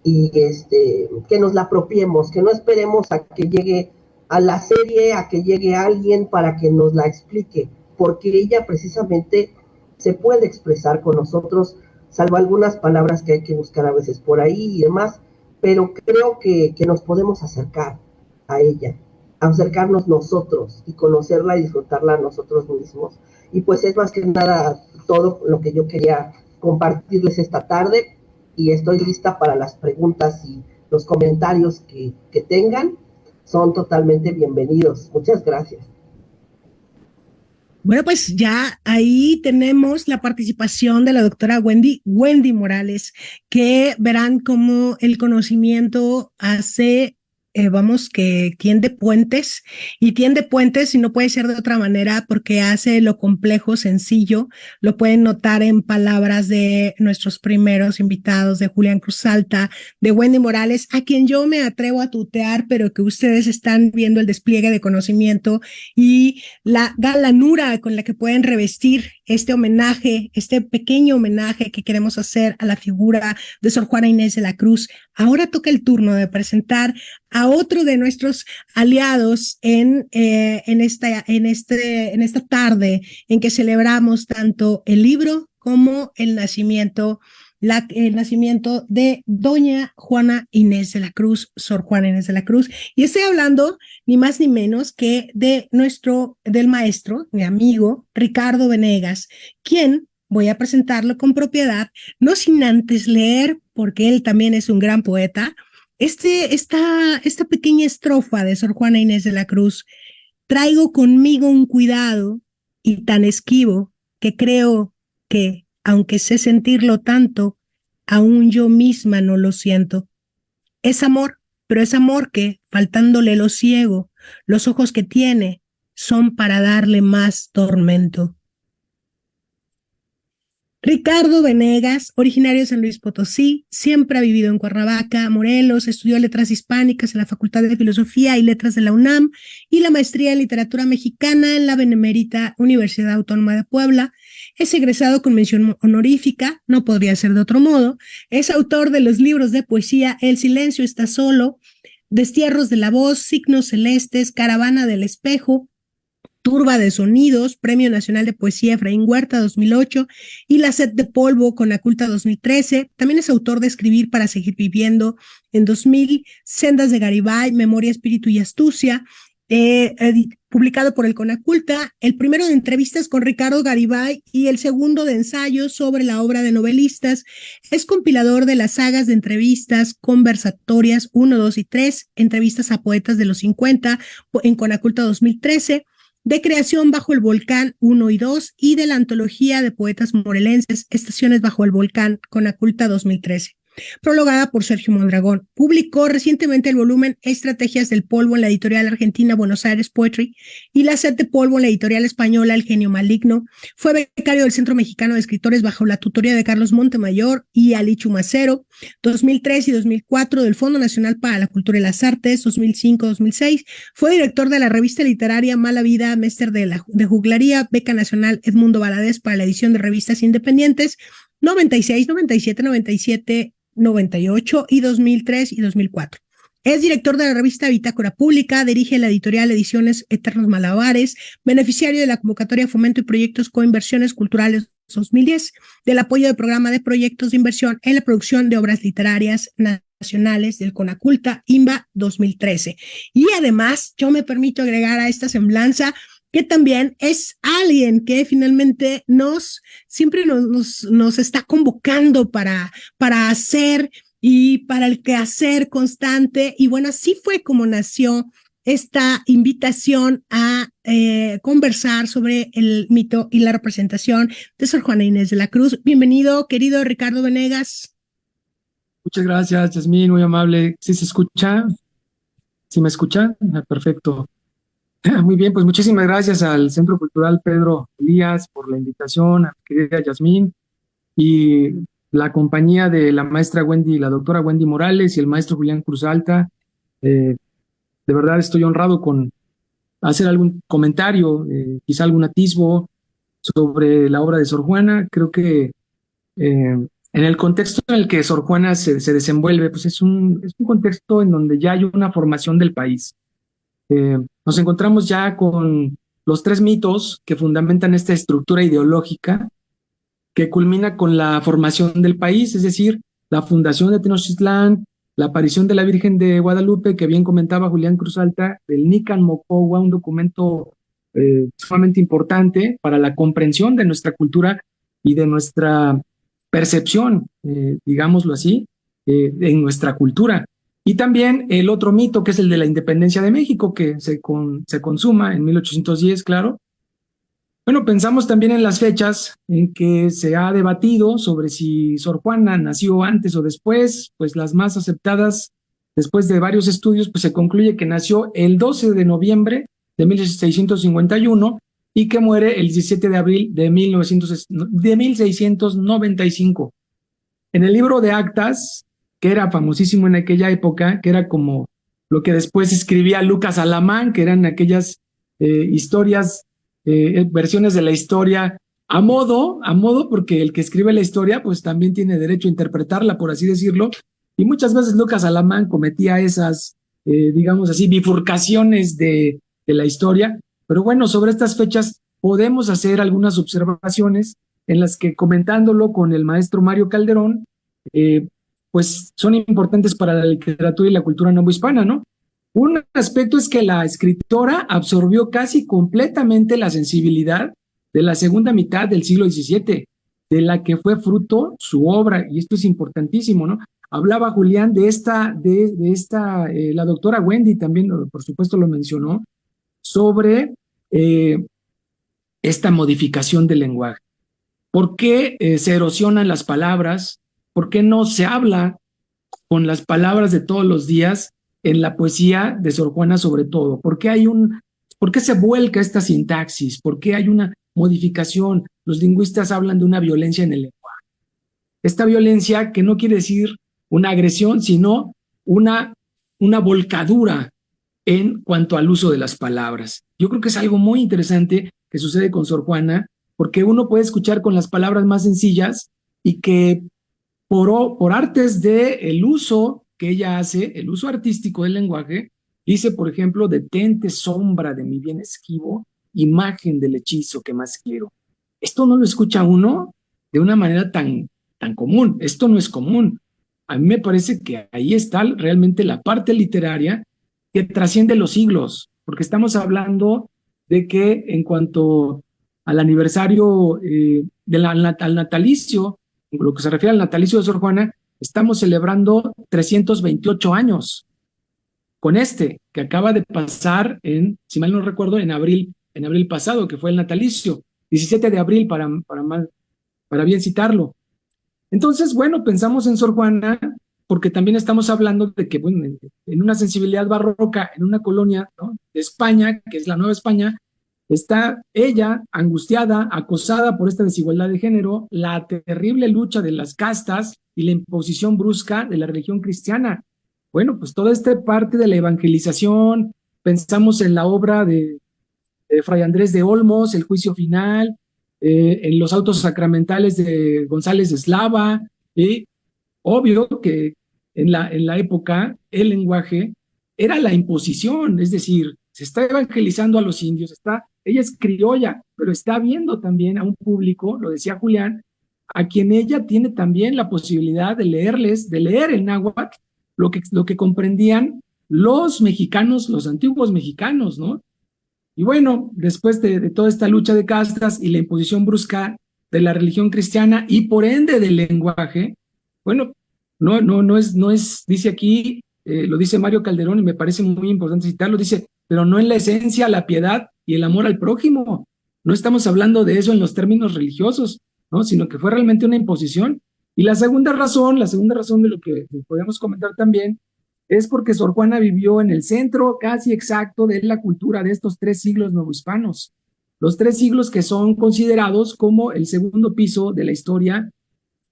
Y que nos la apropiemos, que no esperemos a que llegue a la serie, a que llegue alguien para que nos la explique, porque ella precisamente se puede expresar con nosotros, salvo algunas palabras que hay que buscar a veces por ahí y demás, pero creo que nos podemos acercar a ella, acercarnos nosotros y conocerla y disfrutarla nosotros mismos. Y pues es más que nada todo lo que yo quería compartirles esta tarde y estoy lista para las preguntas y los comentarios que tengan. Son totalmente bienvenidos. Muchas gracias. Bueno, pues ya ahí tenemos la participación de la doctora Wendy Morales, que verán cómo el conocimiento hace, que tiende puentes, y no puede ser de otra manera porque hace lo complejo sencillo. Lo pueden notar en palabras de nuestros primeros invitados, de Julián Cruz Alta, de Wendy Morales, a quien yo me atrevo a tutear, pero que ustedes están viendo el despliegue de conocimiento y la galanura con la que pueden revestir este homenaje, este pequeño homenaje que queremos hacer a la figura de Sor Juana Inés de la Cruz. Ahora toca el turno de presentar a otro de nuestros aliados en esta tarde en que celebramos tanto el libro como el nacimiento de doña Juana Inés de la Cruz, Sor Juana Inés de la Cruz. Y estoy hablando ni más ni menos que del maestro, mi amigo Ricardo Venegas, quien voy a presentarlo con propiedad, no sin antes leer, porque él también es un gran poeta, esta pequeña estrofa de Sor Juana Inés de la Cruz. Traigo conmigo un cuidado y tan esquivo que creo que, aunque sé sentirlo tanto, aún yo misma no lo siento. Es amor, pero es amor que, faltándole lo ciego, los ojos que tiene son para darle más tormento. Ricardo Venegas, originario de San Luis Potosí, siempre ha vivido en Cuernavaca, Morelos, estudió letras hispánicas en la Facultad de Filosofía y Letras de la UNAM y la maestría en literatura mexicana en la Benemérita Universidad Autónoma de Puebla. Es egresado con mención honorífica, no podría ser de otro modo. Es autor de los libros de poesía El silencio está solo, Destierros de la voz, Signos celestes, Caravana del espejo, Turba de sonidos, Premio Nacional de Poesía Efraín Huerta 2008 y La sed de polvo Conaculta 2013. También es autor de Escribir para seguir viviendo en 2000, Sendas de Garibay, Memoria, Espíritu y Astucia, publicado por el Conaculta, el primero de entrevistas con Ricardo Garibay y el segundo de ensayos sobre la obra de novelistas. Es compilador de las sagas de entrevistas conversatorias 1, 2 y 3, entrevistas a poetas de los 50 en Conaculta 2013, de Creación bajo el volcán 1 y 2 y de la antología de poetas morelenses Estaciones bajo el volcán, Conaculta 2013. Prologada por Sergio Mondragón. Publicó recientemente el volumen Estrategias del polvo en la editorial argentina Buenos Aires Poetry y La sed de polvo en la editorial española El genio maligno. Fue becario del Centro Mexicano de Escritores bajo la tutoría de Carlos Montemayor y Ali Chumacero, 2003 y 2004 del Fondo Nacional para la Cultura y las Artes, 2005-2006. Fue director de la revista literaria Mala Vida, Mester de Juglaría, Beca Nacional Edmundo Valadez para la edición de revistas independientes, 96, 97, 97, 98 y 2003 y 2004. Es director de la revista Bitácora Pública, dirige la editorial Ediciones Eternos Malabares, beneficiario de la convocatoria Fomento y Proyectos Coinversiones Culturales 2010, del apoyo del programa de proyectos de inversión en la producción de obras literarias nacionales del Conaculta INBA 2013. Y además, yo me permito agregar a esta semblanza que también es alguien que finalmente siempre nos está convocando para hacer y para el quehacer constante. Y bueno, así fue como nació esta invitación a conversar sobre el mito y la representación de Sor Juana Inés de la Cruz. Bienvenido, querido Ricardo Venegas. Muchas gracias, Yasmín, muy amable. ¿Sí se escucha? ¿Sí me escucha? Perfecto. Muy bien, pues muchísimas gracias al Centro Cultural Pedro Elías por la invitación, a mi querida Yasmín, y la compañía de la maestra Wendy, la doctora Wendy Morales y el maestro Julián Cruz Alta. De verdad estoy honrado con hacer algún comentario, quizá algún atisbo sobre la obra de Sor Juana. Creo que en el contexto en el que Sor Juana se desenvuelve, pues es un contexto en donde ya hay una formación del país. Nos encontramos ya con los 3 mitos que fundamentan esta estructura ideológica que culmina con la formación del país, es decir, la fundación de Tenochtitlán, la aparición de la Virgen de Guadalupe, que bien comentaba Julián Cruz Alta, del Nican Mocowa, un documento sumamente importante para la comprensión de nuestra cultura y de nuestra percepción, digámoslo así, en nuestra cultura. Y también el otro mito, que es el de la independencia de México, que se consuma en 1810, claro. Bueno, pensamos también en las fechas en que se ha debatido sobre si Sor Juana nació antes o después. Pues las más aceptadas, después de varios estudios, pues se concluye que nació el 12 de noviembre de 1651 y que muere el 17 de abril de 1695. En el libro de actas, que era famosísimo en aquella época, que era como lo que después escribía Lucas Alamán, que eran aquellas historias, versiones de la historia a modo, porque el que escribe la historia pues también tiene derecho a interpretarla, por así decirlo, y muchas veces Lucas Alamán cometía esas, digamos así, bifurcaciones de la historia. Pero bueno, sobre estas fechas podemos hacer algunas observaciones en las que, comentándolo con el maestro Mario Calderón, pues son importantes para la literatura y la cultura novohispana, ¿no? Un aspecto es que la escritora absorbió casi completamente la sensibilidad de la segunda mitad del siglo XVII, de la que fue fruto su obra, y esto es importantísimo, ¿no? Hablaba Julián de la doctora Wendy también, por supuesto lo mencionó, sobre esta modificación del lenguaje. ¿Por qué se erosionan las palabras? ¿Por qué no se habla con las palabras de todos los días en la poesía de Sor Juana sobre todo? ¿Por qué se vuelca esta sintaxis? ¿Por qué hay una modificación? Los lingüistas hablan de una violencia en el lenguaje. Esta violencia que no quiere decir una agresión, sino una volcadura en cuanto al uso de las palabras. Yo creo que es algo muy interesante que sucede con Sor Juana, porque uno puede escuchar con las palabras más sencillas y que por artes del uso que ella hace, el uso artístico del lenguaje, dice, por ejemplo, detente sombra de mi bien esquivo, imagen del hechizo que más quiero. Esto no lo escucha uno de una manera tan común. Esto no es común. A mí me parece que ahí está realmente la parte literaria que trasciende los siglos, porque estamos hablando de que en cuanto al aniversario al natalicio, lo que se refiere al natalicio de Sor Juana, estamos celebrando 328 años con que acaba de pasar si mal no recuerdo, en abril pasado, que fue el natalicio, 17 de abril para bien citarlo. Entonces, bueno, pensamos en Sor Juana porque también estamos hablando de que, bueno, en una sensibilidad barroca, en una colonia, ¿no?, de España, que es la Nueva España, está ella angustiada, acosada por esta desigualdad de género, la terrible lucha de las castas y la imposición brusca de la religión cristiana. Bueno, pues toda esta parte de la evangelización, pensamos en la obra de Fray Andrés de Olmos, El juicio final, en los autos sacramentales de González de Eslava, y obvio que en la época el lenguaje era la imposición, es decir, se está evangelizando a los indios, ella es criolla, pero está viendo también a un público, lo decía Julián, a quien ella tiene también la posibilidad de leer el náhuatl, lo que comprendían los mexicanos, los antiguos mexicanos, ¿no? Y bueno, después de toda esta lucha de castas y la imposición brusca de la religión cristiana y por ende del lenguaje, bueno, no es, dice aquí, lo dice Mario Calderón y me parece muy importante citarlo, dice, pero no en la esencia, la piedad y el amor al prójimo. No estamos hablando de eso en los términos religiosos, ¿no? Sino que fue realmente una imposición. Y la segunda razón de lo que podemos comentar también, es porque Sor Juana vivió en el centro casi exacto de la cultura de estos 3 siglos novohispanos. Los 3 siglos que son considerados como el segundo piso de la historia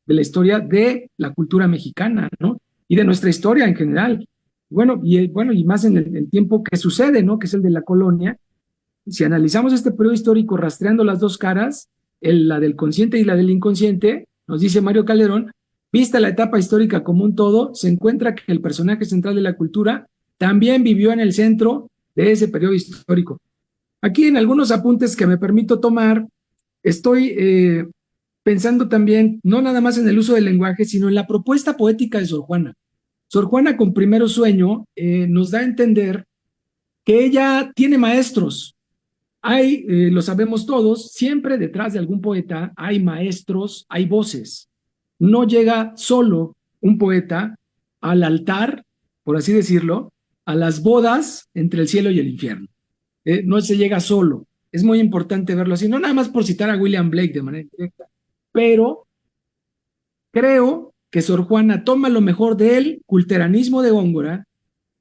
de la cultura mexicana, ¿no? Y de nuestra historia en general. Bueno, y más en el tiempo que sucede, ¿no? Que es el de la colonia. Si analizamos este periodo histórico rastreando las dos caras, la del consciente y la del inconsciente, nos dice Mario Calderón, vista la etapa histórica como un todo, se encuentra que el personaje central de la cultura también vivió en el centro de ese periodo histórico. Aquí en algunos apuntes que me permito tomar, estoy pensando también, no nada más en el uso del lenguaje, sino en la propuesta poética de Sor Juana. Sor Juana con Primero Sueño nos da a entender que ella tiene maestros. Hay, lo sabemos todos, siempre detrás de algún poeta hay maestros, hay voces. No llega solo un poeta al altar, por así decirlo, a las bodas entre el cielo y el infierno. No se llega solo. Es muy importante verlo así, no nada más por citar a William Blake de manera directa, pero creo que Sor Juana toma lo mejor del culteranismo de Góngora,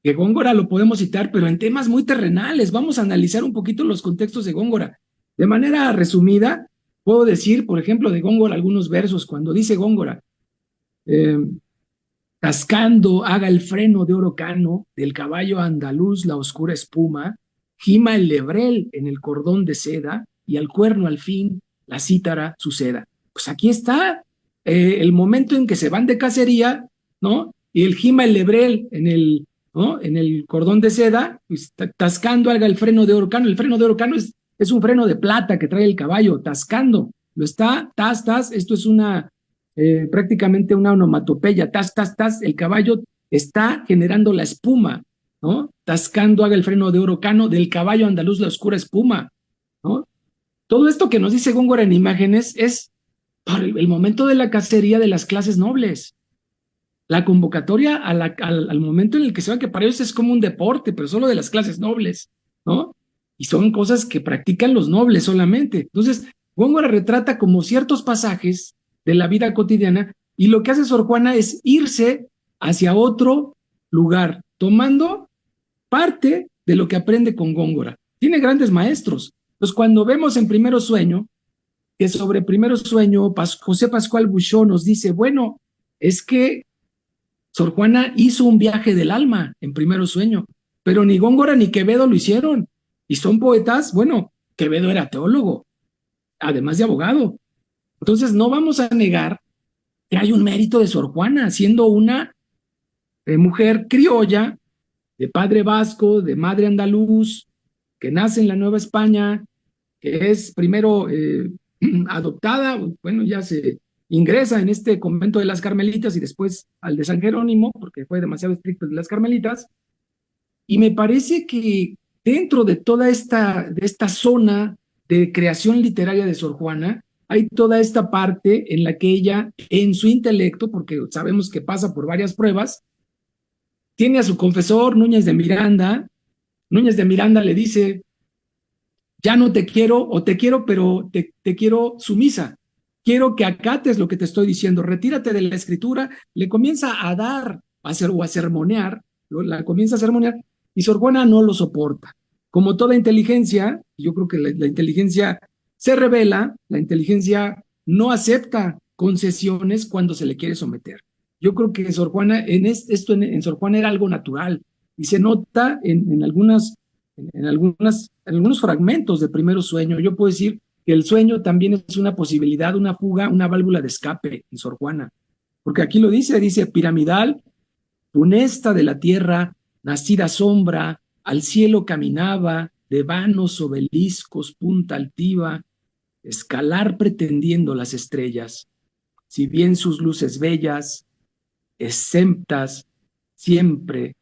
que Góngora lo podemos citar, pero en temas muy terrenales. Vamos a analizar un poquito los contextos de Góngora. De manera resumida, puedo decir, por ejemplo, de Góngora algunos versos, cuando dice Góngora, cascando haga el freno de oro cano, del caballo andaluz la oscura espuma, gima el lebrel en el cordón de seda, y al cuerno al fin la cítara suceda. Pues aquí está el momento en que se van de cacería, ¿no? Y el gima el lebrel en el, ¿no? En el cordón de seda, pues, tascando haga el freno de oro cano. El freno de oro cano es un freno de plata que trae el caballo, tascando. Lo está, tas, esto es prácticamente una onomatopeya, tas, el caballo está generando la espuma, ¿no? Tascando haga el freno de oro cano, del caballo andaluz la oscura espuma, ¿no? Todo esto que nos dice Góngora en imágenes es por el momento de la cacería de las clases nobles. La convocatoria al momento en el que se ve que para ellos es como un deporte, pero solo de las clases nobles, ¿no? Y son cosas que practican los nobles solamente. Entonces, Góngora retrata como ciertos pasajes de la vida cotidiana, y lo que hace Sor Juana es irse hacia otro lugar, tomando parte de lo que aprende con Góngora. Tiene grandes maestros. Pues cuando vemos en Primero Sueño, que sobre Primero Sueño, José Pascual Buchó nos dice, bueno, es que Sor Juana hizo un viaje del alma en Primero Sueño, pero ni Góngora ni Quevedo lo hicieron. Y son poetas, bueno, Quevedo era teólogo, además de abogado. Entonces no vamos a negar que hay un mérito de Sor Juana, siendo una mujer criolla, de padre vasco, de madre andaluz, que nace en la Nueva España, que es primero adoptada, bueno, ya se ingresa en este convento de las Carmelitas y después al de San Jerónimo, porque fue demasiado estricto de las Carmelitas, y me parece que dentro de toda esta zona de creación literaria de Sor Juana, hay toda esta parte en la que ella, en su intelecto, porque sabemos que pasa por varias pruebas, tiene a su confesor, Núñez de Miranda. Núñez de Miranda le dice, ya no te quiero, o te quiero, pero te quiero sumisa. Quiero que acates lo que te estoy diciendo, retírate de la escritura. Le comienza a dar, a sermonear, la comienza a sermonear, y Sor Juana no lo soporta. Como toda inteligencia, yo creo que la inteligencia se revela, la inteligencia no acepta concesiones cuando se le quiere someter. Yo creo que Sor Juana, en Sor Juana era algo natural, y se nota en algunos fragmentos de Primero Sueño. Yo puedo decir que el sueño también es una posibilidad, una fuga, una válvula de escape en Sor Juana, porque aquí lo dice piramidal, funesta de la tierra, nacida sombra, al cielo caminaba, de vanos obeliscos, punta altiva, escalar pretendiendo las estrellas, si bien sus luces bellas, exemptas, siempre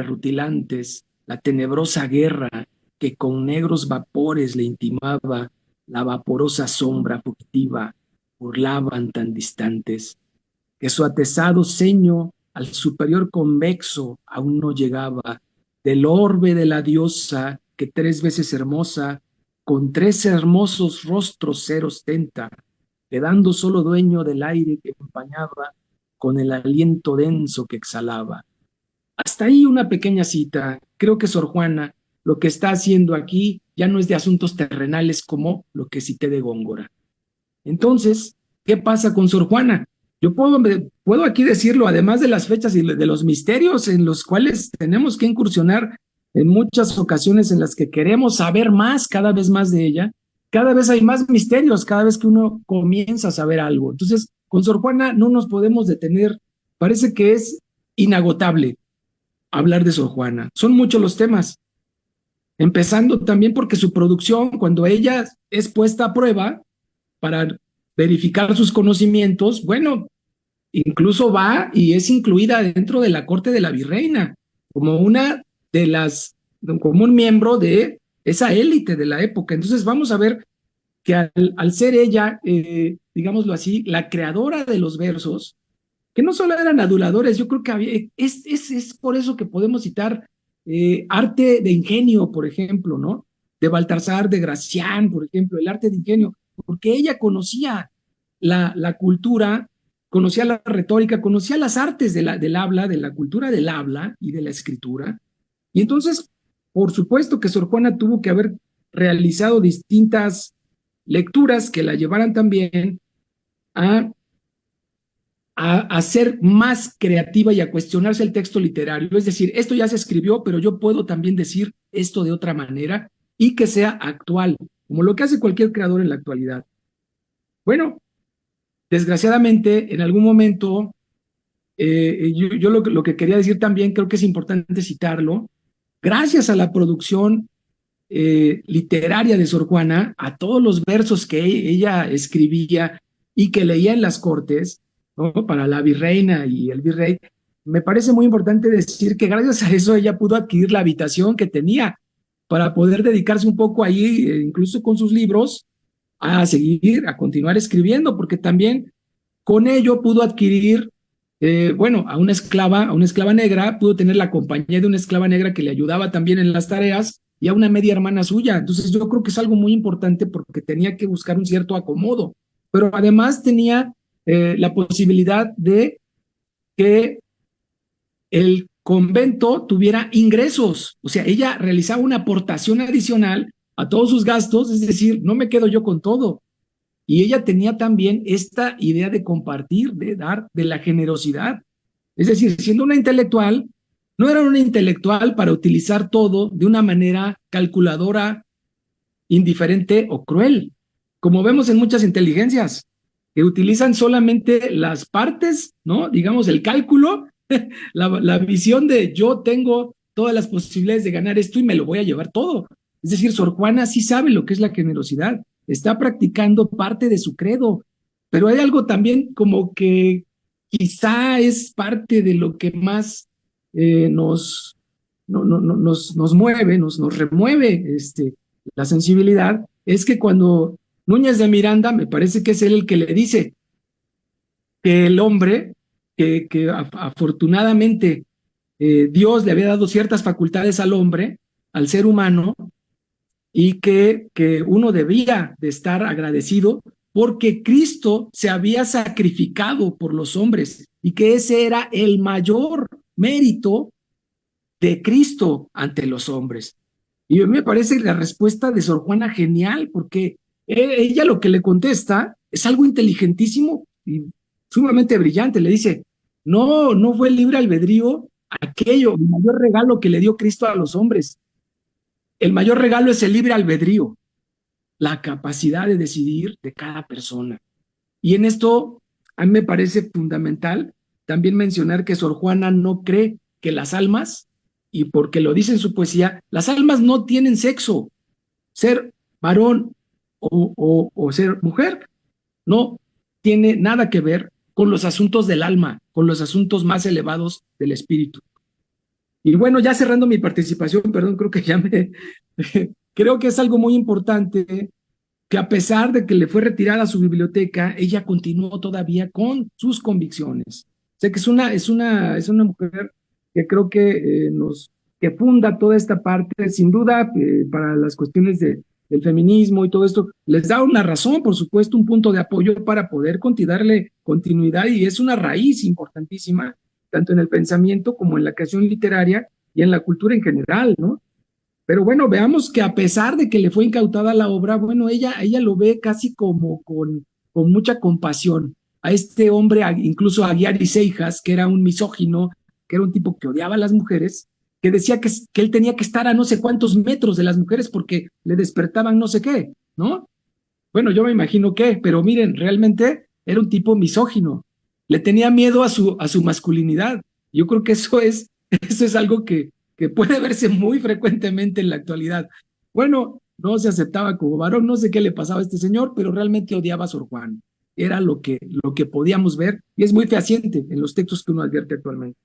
rutilantes, la tenebrosa guerra que con negros vapores le intimaba, la vaporosa sombra fugitiva, burlaban tan distantes, que su atezado ceño al superior convexo aún no llegaba, del orbe de la diosa que 3 veces hermosa, con 3 hermosos rostros ser ostenta, quedando solo dueño del aire que empañaba con el aliento denso que exhalaba. Hasta ahí una pequeña cita. Creo que Sor Juana lo que está haciendo aquí ya no es de asuntos terrenales como lo que cité de Góngora. Entonces, ¿qué pasa con Sor Juana? Yo puedo aquí decirlo, además de las fechas y de los misterios en los cuales tenemos que incursionar en muchas ocasiones en las que queremos saber más, cada vez más de ella, cada vez hay más misterios, cada vez que uno comienza a saber algo. Entonces, con Sor Juana no nos podemos detener, parece que es inagotable hablar de Sor Juana. Son muchos los temas, empezando también porque su producción, cuando ella es puesta a prueba para verificar sus conocimientos, bueno, incluso va y es incluida dentro de la corte de la virreina, como una de las, como un miembro de esa élite de la época. Entonces vamos a ver que al ser ella, digámoslo así, la creadora de los versos, que no solo eran aduladores, yo creo que es por eso que podemos citar arte de ingenio, por ejemplo, ¿no? De Baltasar de Gracián, por ejemplo, el arte de ingenio, porque ella conocía la cultura, conocía la retórica, conocía las artes del habla, de la cultura del habla y de la escritura. Y entonces, por supuesto que Sor Juana tuvo que haber realizado distintas lecturas que la llevaran también a ser más creativa y a cuestionarse el texto literario. Es decir, esto ya se escribió, pero yo puedo también decir esto de otra manera y que sea actual, como lo que hace cualquier creador en la actualidad. Bueno, desgraciadamente, en algún momento, yo lo que quería decir también, creo que es importante citarlo, gracias a la producción literaria de Sor Juana, a todos los versos que ella escribía y que leía en las cortes, ¿no? Para la virreina y el virrey, me parece muy importante decir que gracias a eso ella pudo adquirir la habitación que tenía para poder dedicarse un poco ahí, incluso con sus libros, a seguir, a continuar escribiendo, porque también con ello pudo adquirir, bueno, a una esclava negra, pudo tener la compañía de una esclava negra que le ayudaba también en las tareas y a una media hermana suya. Entonces yo creo que es algo muy importante porque tenía que buscar un cierto acomodo, pero además tenía la posibilidad de que el convento tuviera ingresos, o sea, ella realizaba una aportación adicional a todos sus gastos, es decir, no me quedo yo con todo. Y ella tenía también esta idea de compartir, de dar, de la generosidad. Es decir, siendo una intelectual, no era una intelectual para utilizar todo de una manera calculadora, indiferente o cruel, como vemos en muchas inteligencias, que utilizan solamente las partes, ¿no? Digamos, el cálculo, la visión de yo tengo todas las posibilidades de ganar esto y me lo voy a llevar todo. Es decir, Sor Juana sí sabe lo que es la generosidad, está practicando parte de su credo, pero hay algo también como que quizá es parte de lo que más nos mueve, nos remueve la sensibilidad, es que cuando Núñez de Miranda, me parece que es él el que le dice que el hombre, que afortunadamente Dios le había dado ciertas facultades al hombre, al ser humano, y que uno debía de estar agradecido porque Cristo se había sacrificado por los hombres y que ese era el mayor mérito de Cristo ante los hombres. Y a mí me parece la respuesta de Sor Juana genial, porque ella lo que le contesta es algo inteligentísimo y sumamente brillante. Le dice, no fue libre albedrío aquello, el mayor regalo que le dio Cristo a los hombres. El mayor regalo es el libre albedrío, la capacidad de decidir de cada persona. Y en esto a mí me parece fundamental también mencionar que Sor Juana no cree que las almas, y porque lo dice en su poesía, las almas no tienen sexo. Ser varón o ser mujer no tiene nada que ver con los asuntos del alma, con los asuntos más elevados del espíritu. Y bueno, ya cerrando mi participación, perdón, creo que creo que es algo muy importante que a pesar de que le fue retirada su biblioteca, ella continuó todavía con sus convicciones. Sé que es una mujer que creo que que funda toda esta parte, sin duda, para las cuestiones del feminismo y todo esto, les da una razón, por supuesto, un punto de apoyo para poder darle continuidad, y es una raíz importantísima, tanto en el pensamiento como en la creación literaria y en la cultura en general, ¿no? Pero bueno, veamos que a pesar de que le fue incautada la obra, bueno, ella lo ve casi como con mucha compasión a este hombre, incluso a Aguiar Seijas, que era un misógino, que era un tipo que odiaba a las mujeres, que decía que él tenía que estar a no sé cuántos metros de las mujeres porque le despertaban no sé qué, ¿no? Bueno, yo me imagino que, pero miren, realmente era un tipo misógino, le tenía miedo a su masculinidad. Yo creo que eso es algo que puede verse muy frecuentemente en la actualidad. Bueno, no se aceptaba como varón, no sé qué le pasaba a este señor, pero realmente odiaba a Sor Juana. Era lo que podíamos ver, y es muy fehaciente en los textos que uno advierte actualmente.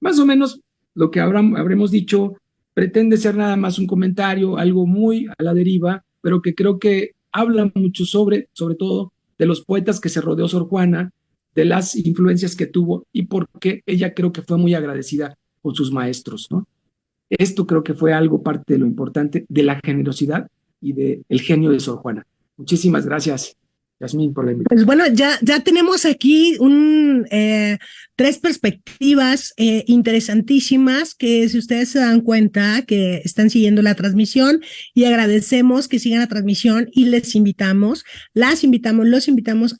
Más o menos lo que habremos dicho pretende ser nada más un comentario, algo muy a la deriva, pero que creo que habla mucho sobre todo, de los poetas que se rodeó Sor Juana, de las influencias que tuvo y por qué ella creo que fue muy agradecida con sus maestros, ¿no? Esto creo que fue algo parte de lo importante de la generosidad y del genio de Sor Juana. Muchísimas gracias, Yasmín, por la invitación. Pues bueno, ya tenemos aquí tres perspectivas interesantísimas que, si ustedes se dan cuenta, que están siguiendo la transmisión, y agradecemos que sigan la transmisión, y los invitamos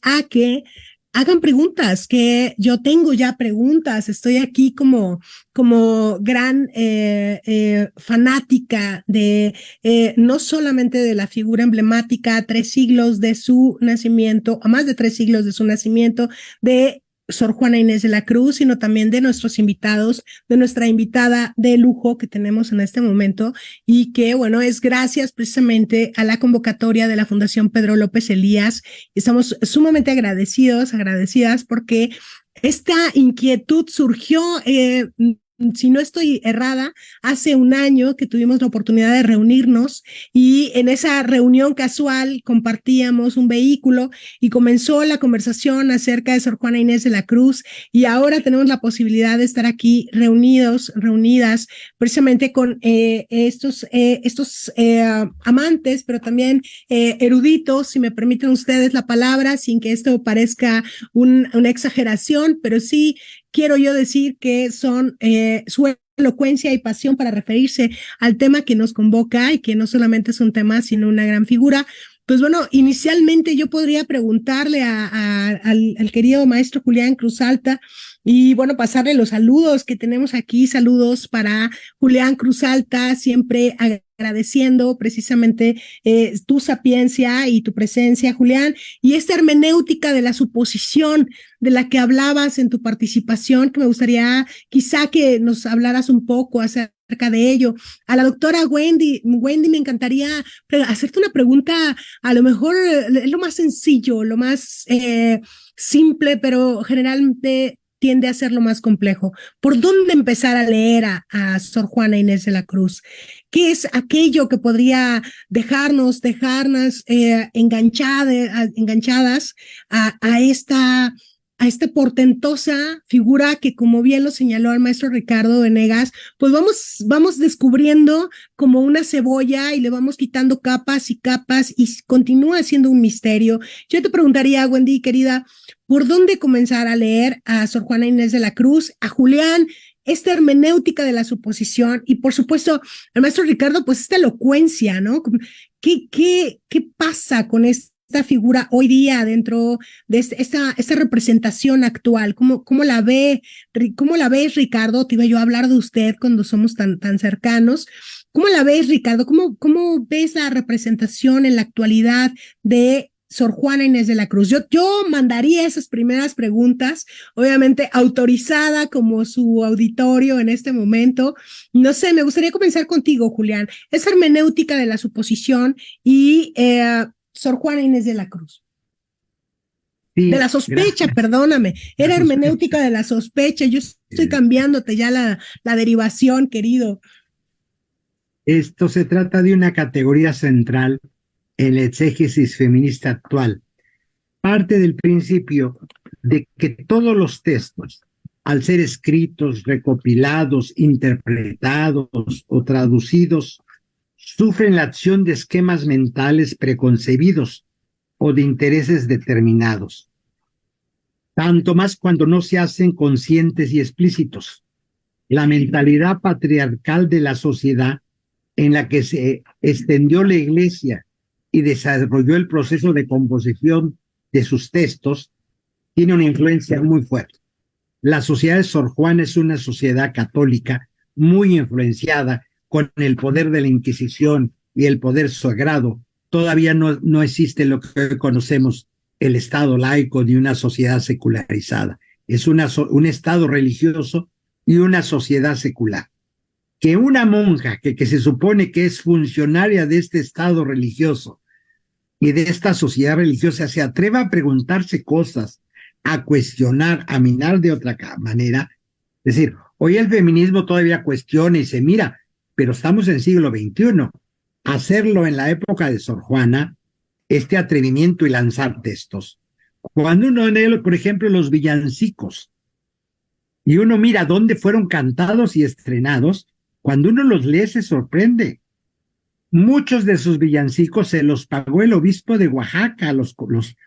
a que hagan preguntas, que yo tengo ya preguntas. Estoy aquí como gran fanática de no solamente de la figura emblemática a 3 siglos de su nacimiento, a más de 3 siglos de su nacimiento, de Sor Juana Inés de la Cruz, sino también de nuestros invitados, de nuestra invitada de lujo que tenemos en este momento, y que, bueno, es gracias precisamente a la convocatoria de la Fundación Pedro López Elías. Estamos sumamente agradecidas, porque esta inquietud surgió, si no estoy errada, hace un año que tuvimos la oportunidad de reunirnos, y en esa reunión casual compartíamos un vehículo y comenzó la conversación acerca de Sor Juana Inés de la Cruz, y ahora tenemos la posibilidad de estar aquí reunidas precisamente con estos amantes, pero también eruditos, si me permiten ustedes la palabra, sin que esto parezca una exageración, pero sí quiero yo decir que son su elocuencia y pasión para referirse al tema que nos convoca, y que no solamente es un tema, sino una gran figura. Pues bueno, inicialmente yo podría preguntarle al querido maestro Julián Cruz Alta, y bueno, pasarle los saludos que tenemos aquí. Saludos para Julián Cruz Alta, siempre agradeciendo precisamente tu sapiencia y tu presencia, Julián, y esta hermenéutica de la suposición de la que hablabas en tu participación, que me gustaría quizá que nos hablaras un poco acerca de ello. A la doctora Wendy, me encantaría hacerte una pregunta, a lo mejor es lo más sencillo, lo más simple, pero generalmente tiende a ser lo más complejo. ¿Por dónde empezar a leer a Sor Juana Inés de la Cruz? ¿Qué es aquello que podría dejarnos enganchadas a esta portentosa figura que, como bien lo señaló el maestro Ricardo Venegas, pues vamos descubriendo como una cebolla, y le vamos quitando capas y capas, y continúa siendo un misterio? Yo te preguntaría, Wendy, querida, ¿por dónde comenzar a leer a Sor Juana Inés de la Cruz, a Julián, esta hermenéutica de la suposición, y por supuesto al maestro Ricardo, pues esta elocuencia, ¿no? ¿Qué pasa con esta figura hoy día dentro de esta representación actual? ¿Cómo la ves, Ricardo? Te iba yo a hablar de usted cuando somos tan cercanos. ¿Cómo la ves, Ricardo? ¿Cómo ves la representación en la actualidad de Sor Juana Inés de la Cruz? Yo mandaría esas primeras preguntas, obviamente autorizada como su auditorio en este momento. No sé, me gustaría comenzar contigo, Julián. Esa hermenéutica de la suposición y Sor Juana Inés de la Cruz. Sí, de la sospecha, gracias. Perdóname. Era hermenéutica de la sospecha. Yo estoy cambiándote ya la derivación, querido. Esto se trata de una categoría central en la exégesis feminista actual. Parte del principio de que todos los textos al ser escritos, recopilados, interpretados o traducidos, sufren la acción de esquemas mentales preconcebidos o de intereses determinados, tanto más cuando no se hacen conscientes y explícitos. La mentalidad patriarcal de la sociedad en la que se extendió la Iglesia y desarrolló el proceso de composición de sus textos tiene una influencia muy fuerte. La sociedad de Sor Juana es una sociedad católica muy influenciada con el poder de la Inquisición y el poder sagrado. Todavía no existe lo que hoy conocemos el Estado laico ni una sociedad secularizada. Es un Estado religioso y una sociedad secular. Que una monja que se supone que es funcionaria de este Estado religioso y de esta sociedad religiosa se atreva a preguntarse cosas, a cuestionar, a mirar de otra manera. Es decir, hoy el feminismo todavía cuestiona y se mira, pero estamos en siglo XXI. Hacerlo en la época de Sor Juana, este atrevimiento y lanzar textos. Cuando uno lee, por ejemplo, los villancicos, y uno mira dónde fueron cantados y estrenados, cuando uno los lee se sorprende. Muchos de sus villancicos se los pagó el obispo de Oaxaca,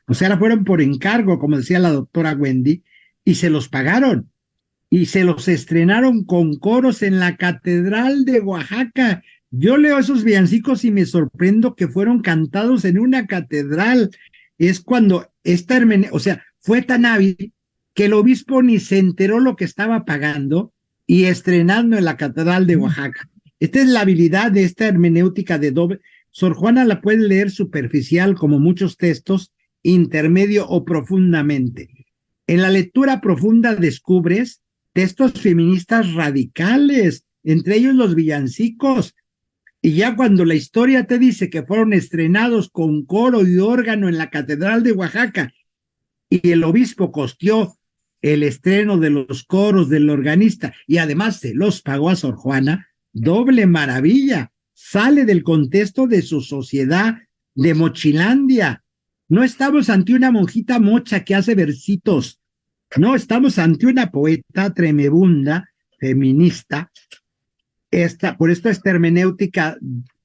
o sea, fueron por encargo, como decía la doctora Wendy, y se los pagaron. Y se los estrenaron con coros en la Catedral de Oaxaca. Yo leo esos villancicos y me sorprendo que fueron cantados en una catedral. Es cuando o sea, fue tan hábil que el obispo ni se enteró lo que estaba pagando y estrenando en la Catedral de Oaxaca. Esta es la habilidad de esta hermenéutica de doble. Sor Juana la puede leer superficial, como muchos textos, intermedio o profundamente. En la lectura profunda descubres textos feministas radicales, entre ellos los villancicos. Y ya cuando la historia te dice que fueron estrenados con coro y órgano en la Catedral de Oaxaca y el obispo costeó el estreno de los coros del organista y además se los pagó a Sor Juana, doble maravilla, sale del contexto de su sociedad de Mochilandia. No estamos ante una monjita mocha que hace versitos, no, estamos ante una poeta tremebunda, feminista. Por esto esta hermenéutica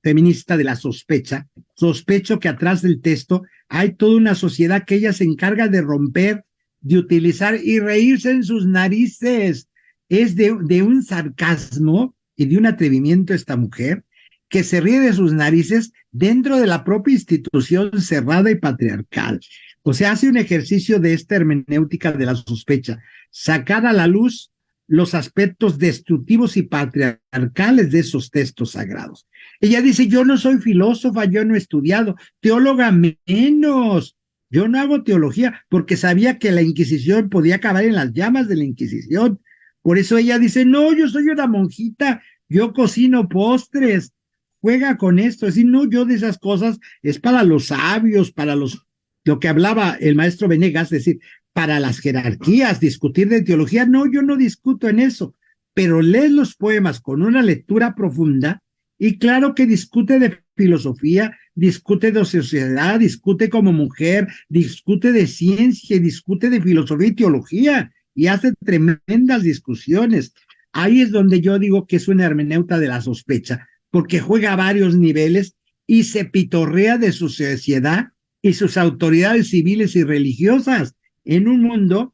feminista de la sospecha. Sospecho que atrás del texto hay toda una sociedad que ella se encarga de romper, de utilizar y reírse en sus narices. Es de un sarcasmo y de un atrevimiento esta mujer que se ríe de sus narices dentro de la propia institución cerrada y patriarcal. O sea, hace un ejercicio de esta hermenéutica de la sospecha, sacar a la luz los aspectos destructivos y patriarcales de esos textos sagrados. Ella dice, yo no soy filósofa, yo no he estudiado, teóloga menos, yo no hago teología, porque sabía que la Inquisición podía acabar en las llamas de la Inquisición. Por eso ella dice, no, yo soy una monjita, yo cocino postres, juega con esto, es decir, no, yo de esas cosas es para los sabios, para lo que hablaba el maestro Venegas, es decir, para las jerarquías, discutir de teología, no, yo no discuto en eso, pero lees los poemas con una lectura profunda y claro que discute de filosofía, discute de sociedad, discute como mujer, discute de ciencia, discute de filosofía y teología y hace tremendas discusiones. Ahí es donde yo digo que es una hermeneuta de la sospecha, porque juega a varios niveles y se pitorrea de su sociedad y sus autoridades civiles y religiosas en un mundo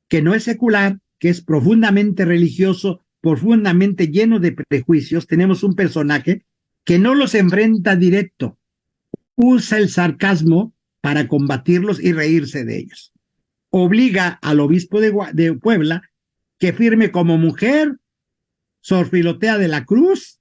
que no es secular, que es profundamente religioso, profundamente lleno de prejuicios. Tenemos un personaje que no los enfrenta directo, usa el sarcasmo para combatirlos y reírse de ellos. Obliga al obispo de Puebla que firme como mujer Sor Filotea de la Cruz.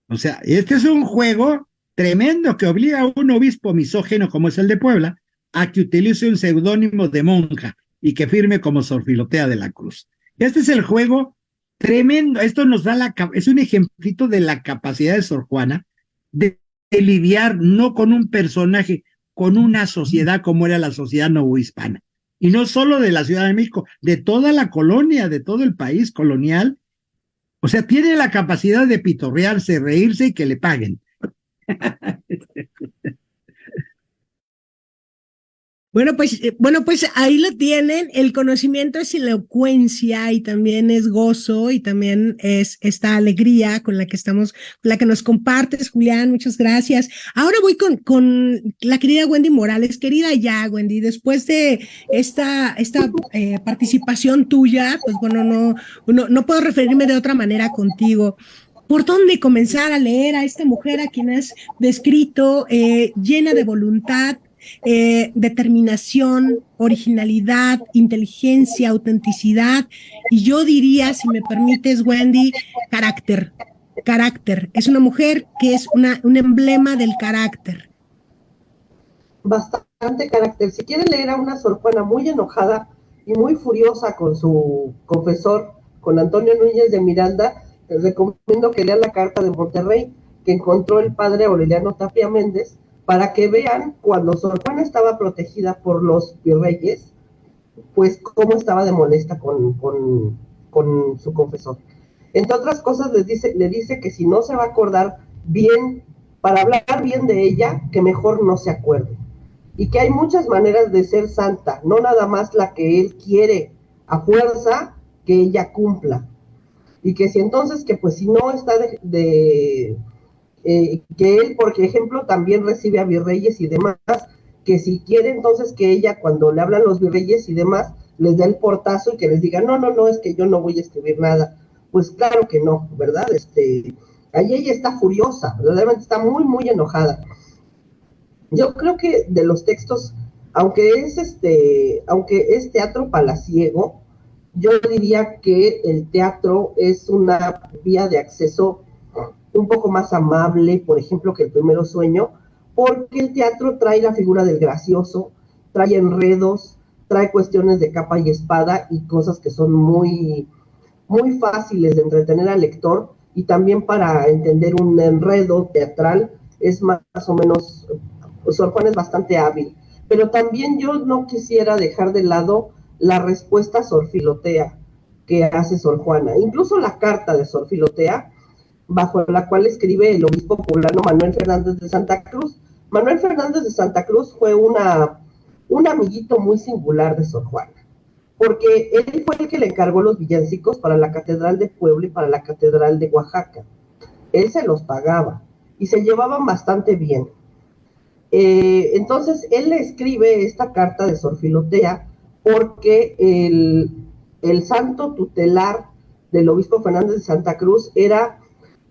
O sea, este es un juego tremendo que obliga a un obispo misógino como es el de Puebla a que utilice un seudónimo de monja y que firme como Sor Filotea de la Cruz. Este es el juego tremendo. Esto nos da es un ejemplito de la capacidad de Sor Juana de lidiar no con un personaje, con una sociedad como era la sociedad novohispana. Y no solo de la Ciudad de México, de toda la colonia, de todo el país colonial. O sea, tiene la capacidad de pitorrearse, reírse y que le paguen. Bueno, pues ahí lo tienen. El conocimiento es elocuencia y también es gozo y también es esta alegría con la que nos compartes, Julián. Muchas gracias. Ahora voy con la querida Wendy Morales. Querida ya, Wendy, después de esta participación tuya, pues bueno, no puedo referirme de otra manera contigo. ¿Por dónde comenzar a leer a esta mujer a quien has descrito, llena de voluntad, determinación, originalidad, inteligencia, autenticidad, y yo diría, si me permites, Wendy, carácter? Es una mujer que es un emblema del carácter. Bastante carácter. Si quieren leer a una Sor Juana muy enojada y muy furiosa con su confesor, con Antonio Núñez de Miranda, les recomiendo que lean la carta de Monterrey que encontró el padre Aureliano Tapia Méndez, para que vean cuando Sor Juana estaba protegida por los virreyes, pues cómo estaba de molesta con su confesor. Entre otras cosas le dice que si no se va a acordar bien, para hablar bien de ella, que mejor no se acuerde. Y que hay muchas maneras de ser santa, no nada más la que él quiere a fuerza que ella cumpla. Y que si entonces, que pues si no está que él, por ejemplo, también recibe a virreyes y demás, que si quiere entonces que ella, cuando le hablan los virreyes y demás, les dé el portazo y que les diga, no, es que yo no voy a escribir nada. Pues claro que no, ¿verdad? Ahí ella está furiosa, verdaderamente está muy, muy enojada. Yo creo que de los textos, aunque es teatro palaciego, yo diría que el teatro es una vía de acceso un poco más amable, por ejemplo, que El Primero Sueño, porque el teatro trae la figura del gracioso, trae enredos, trae cuestiones de capa y espada y cosas que son muy, muy fáciles de entretener al lector, y también para entender un enredo teatral es más o menos, Sor Juana es bastante hábil. Pero también yo no quisiera dejar de lado la respuesta Sor Filotea que hace Sor Juana, incluso la carta de Sor Filotea, bajo la cual escribe el obispo poblano Manuel Fernández de Santa Cruz. Manuel Fernández de Santa Cruz fue un amiguito muy singular de Sor Juana, porque él fue el que le encargó los villancicos para la Catedral de Puebla y para la Catedral de Oaxaca. Él se los pagaba y se llevaban bastante bien. Entonces él le escribe esta carta de Sor Filotea porque el santo tutelar del obispo Fernández de Santa Cruz era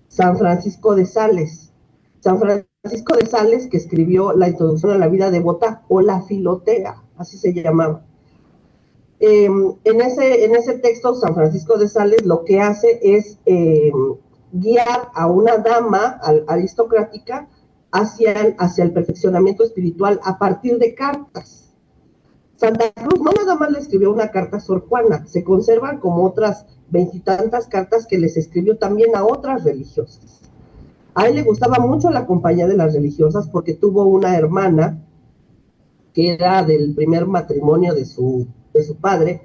San Francisco de Sales. San Francisco de Sales, que escribió la introducción a la vida devota, o la Filotea, así se llamaba. En ese texto, San Francisco de Sales lo que hace es guiar a una dama aristocrática hacia el perfeccionamiento espiritual a partir de cartas. Santa Cruz no nada más le escribió una carta a Sor Juana, se conservan como otras 20 y tantas cartas que les escribió también a otras religiosas. A él le gustaba mucho la compañía de las religiosas porque tuvo una hermana que era del primer matrimonio de su padre,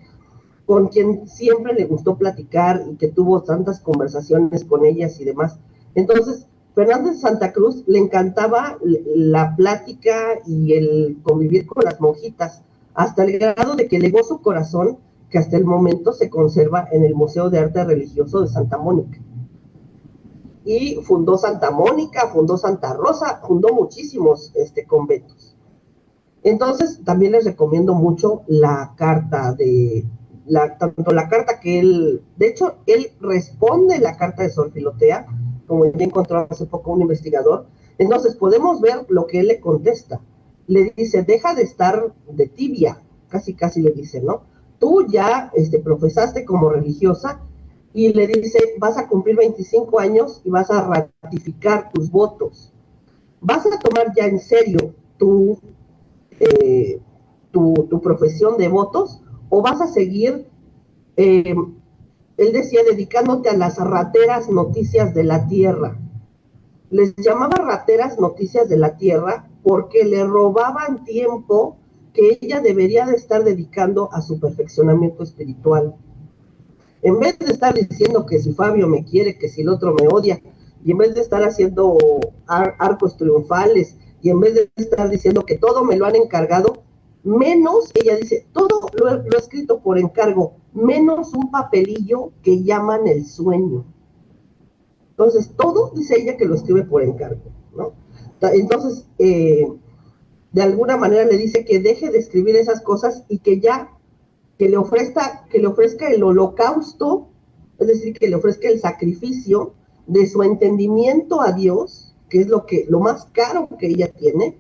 con quien siempre le gustó platicar y que tuvo tantas conversaciones con ellas y demás. Entonces, Fernández de Santa Cruz le encantaba la plática y el convivir con las monjitas, hasta el grado de que legó su corazón, que hasta el momento se conserva en el Museo de Arte Religioso de Santa Mónica. Y fundó Santa Mónica, fundó Santa Rosa, fundó muchísimos conventos. Entonces, también les recomiendo mucho la carta tanto la carta que él, de hecho, él responde la carta de Sor Filotea, como ya encontró hace poco un investigador. Entonces, podemos ver lo que él le contesta. Le dice, deja de estar de tibia, casi le dice, ¿no? Tú ya profesaste como religiosa, y le dice, vas a cumplir 25 años y vas a ratificar tus votos. Vas a tomar ya en serio tu profesión de votos, o vas a seguir, él decía, dedicándote a las rateras noticias de la tierra. Les llamaba rateras noticias de la tierra porque le robaban tiempo que ella debería de estar dedicando a su perfeccionamiento espiritual. En vez de estar diciendo que si Fabio me quiere, que si el otro me odia, y en vez de estar haciendo arcos triunfales, y en vez de estar diciendo que todo me lo han encargado, menos, ella dice, todo lo he escrito por encargo, menos un papelillo que llaman el sueño. Entonces, todo, dice ella, que lo escribe por encargo, ¿no? Entonces, de alguna manera le dice que deje de escribir esas cosas y que le ofrezca el holocausto, es decir, que le ofrezca el sacrificio de su entendimiento a Dios, que es lo más caro que ella tiene,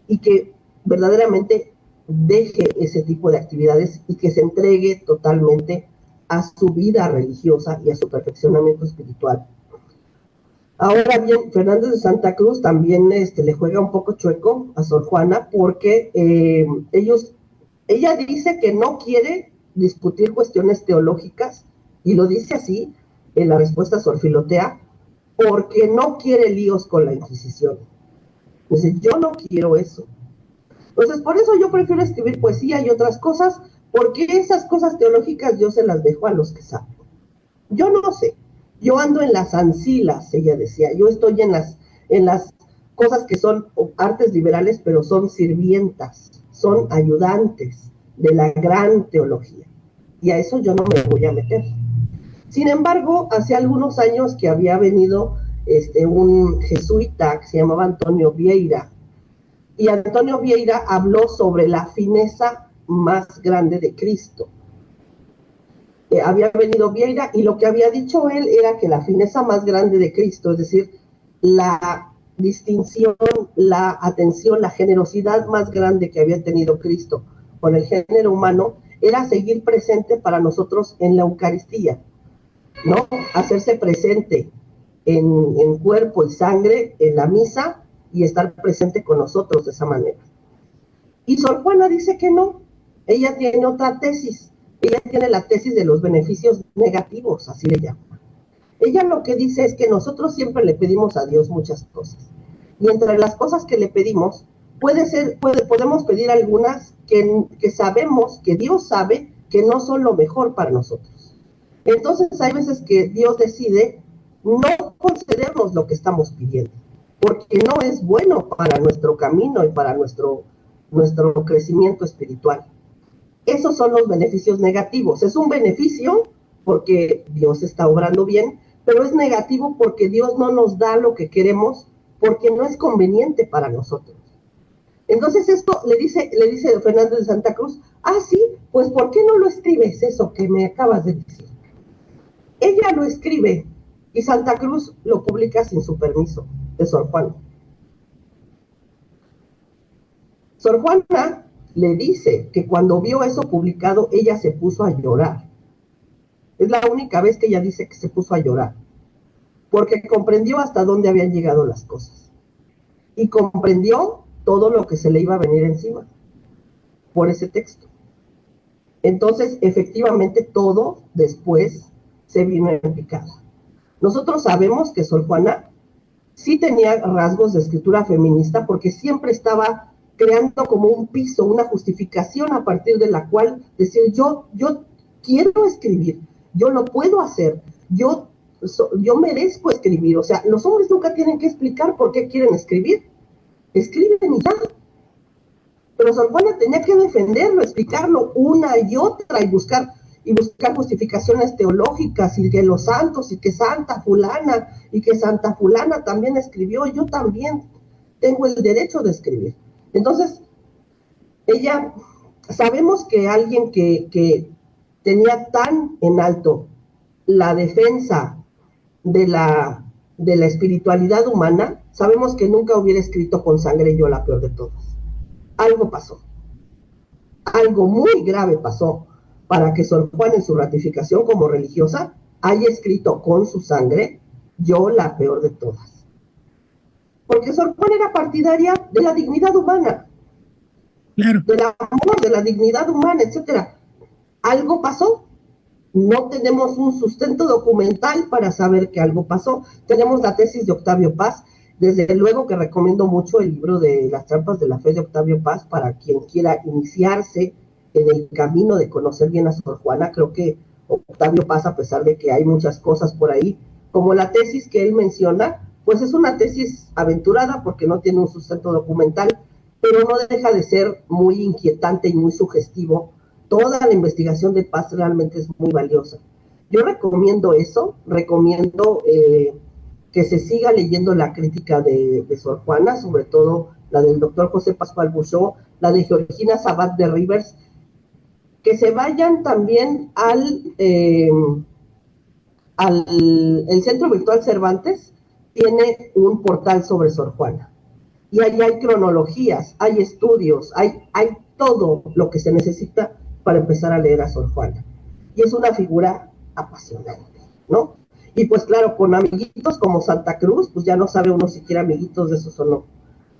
y que verdaderamente deje ese tipo de actividades y que se entregue totalmente a su vida religiosa y a su perfeccionamiento espiritual. Ahora bien, Fernández de Santa Cruz también le juega un poco chueco a Sor Juana porque ella dice que no quiere discutir cuestiones teológicas, y lo dice así en la respuesta a Sor Filotea, porque no quiere líos con la Inquisición. Dice, yo no quiero eso. Entonces, por eso yo prefiero escribir poesía y otras cosas, porque esas cosas teológicas yo se las dejo a los que saben. Yo no sé. Yo ando en las ancilas, ella decía. Yo estoy en las cosas que son artes liberales, pero son sirvientas, son ayudantes de la gran teología. Y a eso yo no me voy a meter. Sin embargo, hace algunos años que había venido un jesuita que se llamaba Antonio Vieira, y Antonio Vieira habló sobre la fineza más grande de Cristo. Había venido Vieira y lo que había dicho él era que la fineza más grande de Cristo, es decir, la distinción, la atención, la generosidad más grande que había tenido Cristo con el género humano, era seguir presente para nosotros en la Eucaristía, ¿no? Hacerse presente en cuerpo y sangre en la misa y estar presente con nosotros de esa manera. Y Sor Juana dice que no, ella tiene otra tesis, ella tiene la tesis de los beneficios negativos, así le llama. Ella lo que dice es que nosotros siempre le pedimos a Dios muchas cosas, y entre las cosas que le pedimos, podemos pedir algunas que sabemos, que Dios sabe que no son lo mejor para nosotros. Entonces hay veces que Dios decide no concedernos lo que estamos pidiendo, porque no es bueno para nuestro camino y para nuestro crecimiento espiritual. Esos son los beneficios negativos. Es un beneficio porque Dios está obrando bien, pero es negativo porque Dios no nos da lo que queremos, porque no es conveniente para nosotros. Entonces esto le dice Fernández de Santa Cruz, sí, pues ¿por qué no lo escribes eso que me acabas de decir? Ella lo escribe y Santa Cruz lo publica sin su permiso de Sor Juana. Sor Juana le dice que cuando vio eso publicado, ella se puso a llorar. Es la única vez que ella dice que se puso a llorar, porque comprendió hasta dónde habían llegado las cosas. Y comprendió todo lo que se le iba a venir encima por ese texto. Entonces, efectivamente, todo después se vino en picada. Nosotros sabemos que Sor Juana sí tenía rasgos de escritura feminista, porque siempre estaba creando como un piso, una justificación a partir de la cual decir, yo quiero escribir, yo lo puedo hacer, yo merezco escribir. O sea, los hombres nunca tienen que explicar por qué quieren escribir, escriben y ya. Pero Sor Juana tenía que defenderlo, explicarlo una y otra y buscar justificaciones teológicas, y que los santos, y que Santa Fulana, y que Santa Fulana también escribió, yo también tengo el derecho de escribir. Entonces, sabemos que alguien que tenía tan en alto la defensa de la espiritualidad humana, sabemos que nunca hubiera escrito con sangre yo la peor de todas. Algo pasó, algo muy grave pasó para que Sor Juana, en su ratificación como religiosa, haya escrito con su sangre yo la peor de todas. Porque Sor Juana era partidaria de la dignidad humana, claro, del amor, de la dignidad humana, etcétera. Algo pasó. No tenemos un sustento documental para saber que algo pasó. Tenemos la tesis de Octavio Paz. Desde luego que recomiendo mucho el libro de Las trampas de la fe de Octavio Paz para quien quiera iniciarse en el camino de conocer bien a Sor Juana. Creo que Octavio Paz, a pesar de que hay muchas cosas por ahí, como la tesis que él menciona, pues es una tesis aventurada porque no tiene un sustento documental, pero no deja de ser muy inquietante y muy sugestivo. Toda la investigación de paz realmente es muy valiosa. Yo recomiendo eso, recomiendo que se siga leyendo la crítica de Sor Juana, sobre todo la del doctor José Pascual Buchó, la de Georgina Sabat de Rivers, que se vayan también el Centro Virtual Cervantes, tiene un portal sobre Sor Juana. Y ahí hay cronologías, hay estudios, hay todo lo que se necesita para empezar a leer a Sor Juana. Y es una figura apasionante, ¿no? Y pues claro, con amiguitos como Santa Cruz, pues ya no sabe uno si quiere amiguitos de esos o no,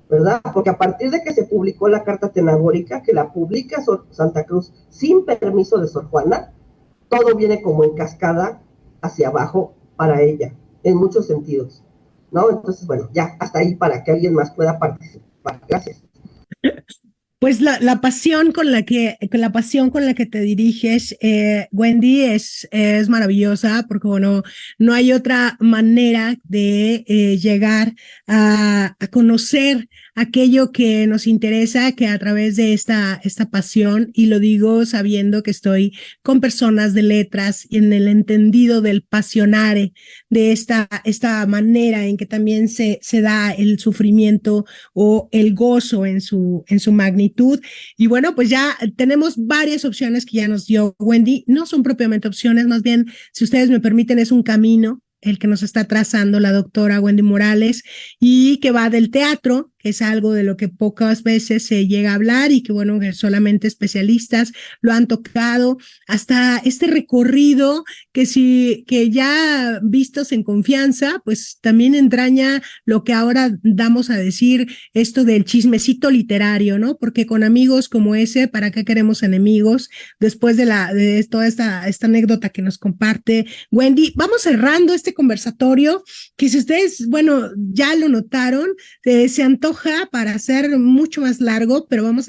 ¿verdad? Porque a partir de que se publicó la Carta Tenagórica, que la publica Santa Cruz sin permiso de Sor Juana, todo viene como en cascada hacia abajo para ella, en muchos sentidos, ¿no? Entonces, bueno, ya hasta ahí para que alguien más pueda participar. Gracias. Pues la pasión con la que te diriges, Wendy, es maravillosa, porque bueno, no hay otra manera de llegar a conocer aquello que nos interesa que a través de esta pasión, y lo digo sabiendo que estoy con personas de letras y en el entendido del pasionare, de esta manera en que también se da el sufrimiento o el gozo en su magnitud. Y bueno, pues ya tenemos varias opciones que ya nos dio Wendy. No son propiamente opciones, más bien, si ustedes me permiten, es un camino el que nos está trazando la doctora Wendy Morales, y que va del teatro, que es algo de lo que pocas veces se llega a hablar y que bueno, que solamente especialistas lo han tocado, hasta este recorrido que ya vistos en confianza, pues también entraña lo que ahora damos a decir, esto del chismecito literario, ¿no? Porque con amigos como ese, ¿para qué queremos enemigos? Después de toda esta anécdota que nos comparte Wendy, vamos cerrando este conversatorio, que si ustedes, bueno, ya lo notaron, se antoja para hacer mucho más largo, pero vamos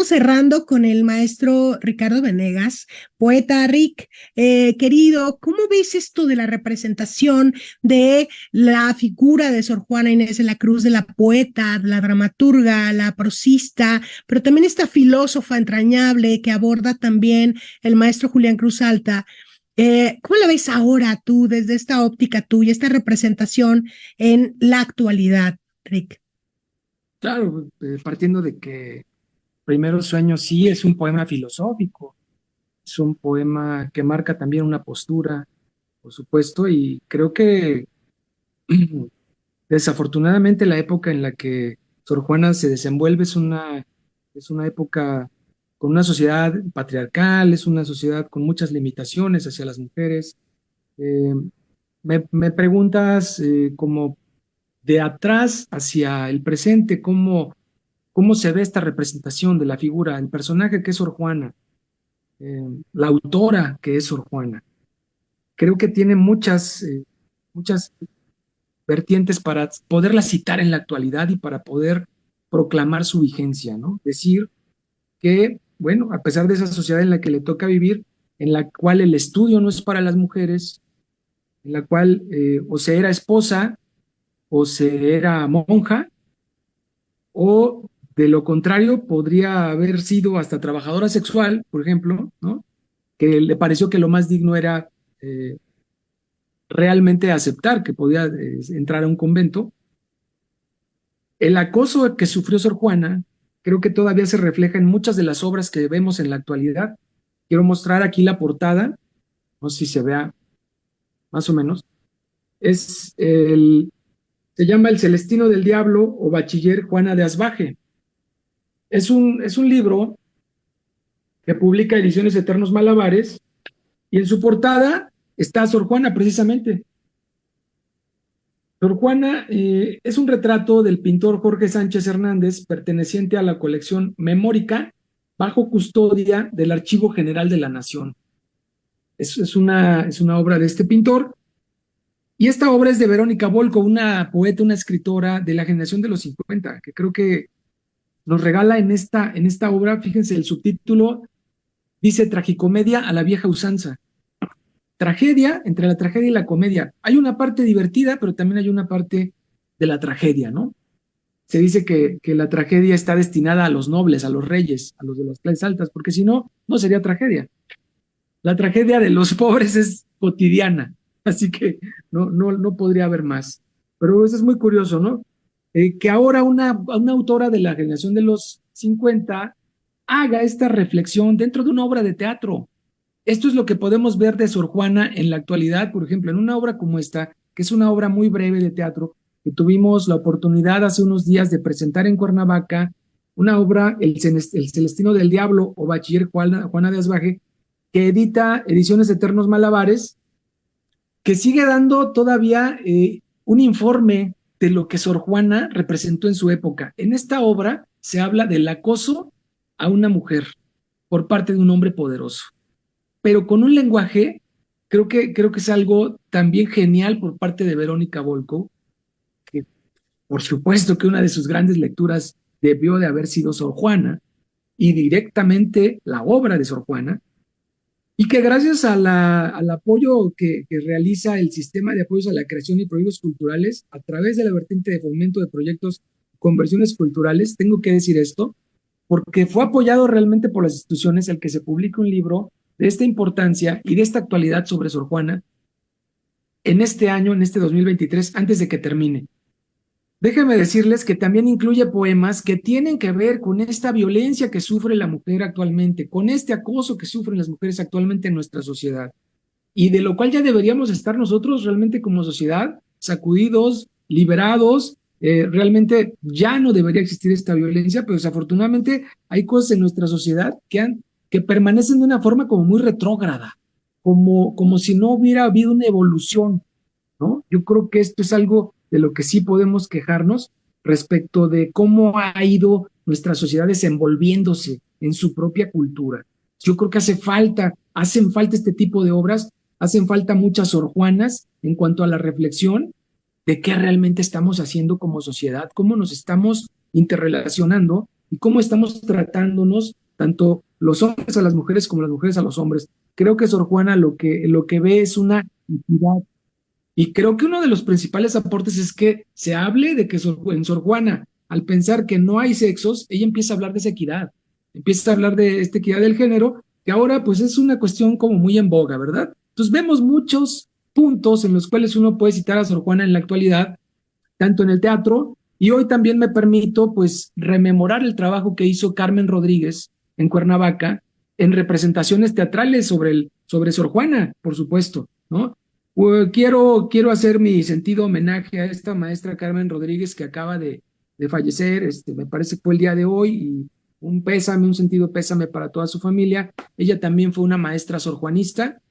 cerrando con el maestro Ricardo Venegas. Poeta Rick, querido, ¿cómo ves esto de la representación de la figura de Sor Juana Inés de la Cruz, de la poeta, la dramaturga, la prosista, pero también esta filósofa entrañable que aborda también el maestro Julián Cruz Alta? ¿Cómo la ves ahora tú, desde esta óptica tuya, esta representación en la actualidad, Rick? Claro, partiendo de que Primero Sueño sí es un poema filosófico, es un poema que marca también una postura, por supuesto, y creo que desafortunadamente la época en la que Sor Juana se desenvuelve es una época con una sociedad patriarcal, es una sociedad con muchas limitaciones hacia las mujeres. Eh, me preguntas como de atrás hacia el presente, cómo se ve esta representación de la figura, el personaje que es Sor Juana, la autora que es Sor Juana. Creo que tiene muchas vertientes para poderla citar en la actualidad y para poder proclamar su vigencia, ¿no? Decir que, bueno, a pesar de esa sociedad en la que le toca vivir, en la cual el estudio no es para las mujeres, en la cual o se era esposa o se era monja, o de lo contrario podría haber sido hasta trabajadora sexual, por ejemplo, ¿no? Que le pareció que lo más digno era realmente aceptar que podía entrar a un convento. El acoso que sufrió Sor Juana creo que todavía se refleja en muchas de las obras que vemos en la actualidad. Quiero mostrar aquí la portada, no sé si se vea más o menos. Se llama El Celestino del Diablo o Bachiller Juana de Asbaje. Es un libro que publica Ediciones Eternos Malabares, y en su portada está Sor Juana precisamente. Sor Juana es un retrato del pintor Jorge Sánchez Hernández, perteneciente a la colección Memórica, bajo custodia del Archivo General de la Nación. Es una obra de este pintor, y esta obra es de Verónica Volco, una poeta, una escritora de la generación de los 50, que creo que nos regala en esta obra, fíjense, el subtítulo dice Tragicomedia a la vieja usanza. Tragedia, entre la tragedia y la comedia. Hay una parte divertida, pero también hay una parte de la tragedia, ¿no? se dice que la tragedia está destinada a los nobles, a los reyes, a los de las clases altas, porque si no, no sería tragedia. La tragedia de los pobres es cotidiana, así que no podría haber más. Pero eso es muy curioso, ¿no? Que ahora una autora de la generación de los 50 haga esta reflexión dentro de una obra de teatro. Esto es lo que podemos ver de Sor Juana en la actualidad, por ejemplo, en una obra como esta, que es una obra muy breve de teatro, que tuvimos la oportunidad hace unos días de presentar en Cuernavaca, una obra, El Celestino del Diablo o Bachiller Juana de Asbaje, que edita Ediciones Eternos Malabares, que sigue dando todavía un informe de lo que Sor Juana representó en su época. En esta obra se habla del acoso a una mujer por parte de un hombre poderoso, pero con un lenguaje, creo que es algo también genial por parte de Verónica Volkow, que por supuesto que una de sus grandes lecturas debió de haber sido Sor Juana, y directamente la obra de Sor Juana, y que gracias al apoyo que realiza el Sistema de Apoyos a la Creación y Proyectos Culturales, a través de la vertiente de fomento de proyectos conversiones culturales, tengo que decir esto, porque fue apoyado realmente por las instituciones el que se publique un libro de esta importancia y de esta actualidad sobre Sor Juana en este año, en este 2023, antes de que termine. Déjenme decirles que también incluye poemas que tienen que ver con esta violencia que sufre la mujer actualmente, con este acoso que sufren las mujeres actualmente en nuestra sociedad, y de lo cual ya deberíamos estar nosotros realmente como sociedad sacudidos, liberados. Realmente ya no debería existir esta violencia, pero desafortunadamente hay cosas en nuestra sociedad que permanecen de una forma como muy retrógrada, como si no hubiera habido una evolución, ¿no? Yo creo que esto es algo de lo que sí podemos quejarnos respecto de cómo ha ido nuestra sociedad desenvolviéndose en su propia cultura. Yo creo que hacen falta este tipo de obras, hacen falta muchas Sor Juanas en cuanto a la reflexión de qué realmente estamos haciendo como sociedad, cómo nos estamos interrelacionando y cómo estamos tratándonos tanto los hombres a las mujeres como las mujeres a los hombres. Creo que Sor Juana lo que ve es una equidad. Y creo que uno de los principales aportes es que se hable de que en Sor Juana, al pensar que no hay sexos, ella empieza a hablar de esa equidad, empieza a hablar de esta equidad del género, que ahora pues es una cuestión como muy en boga, ¿verdad? Entonces vemos muchos puntos en los cuales uno puede citar a Sor Juana en la actualidad, tanto en el teatro, y hoy también me permito pues rememorar el trabajo que hizo Carmen Rodríguez en Cuernavaca en representaciones teatrales sobre Sor Juana, por supuesto, ¿no? Quiero hacer mi sentido homenaje a esta maestra Carmen Rodríguez que acaba de fallecer, me parece que fue el día de hoy, y un sentido pésame para toda su familia. Ella también fue una maestra sorjuanista,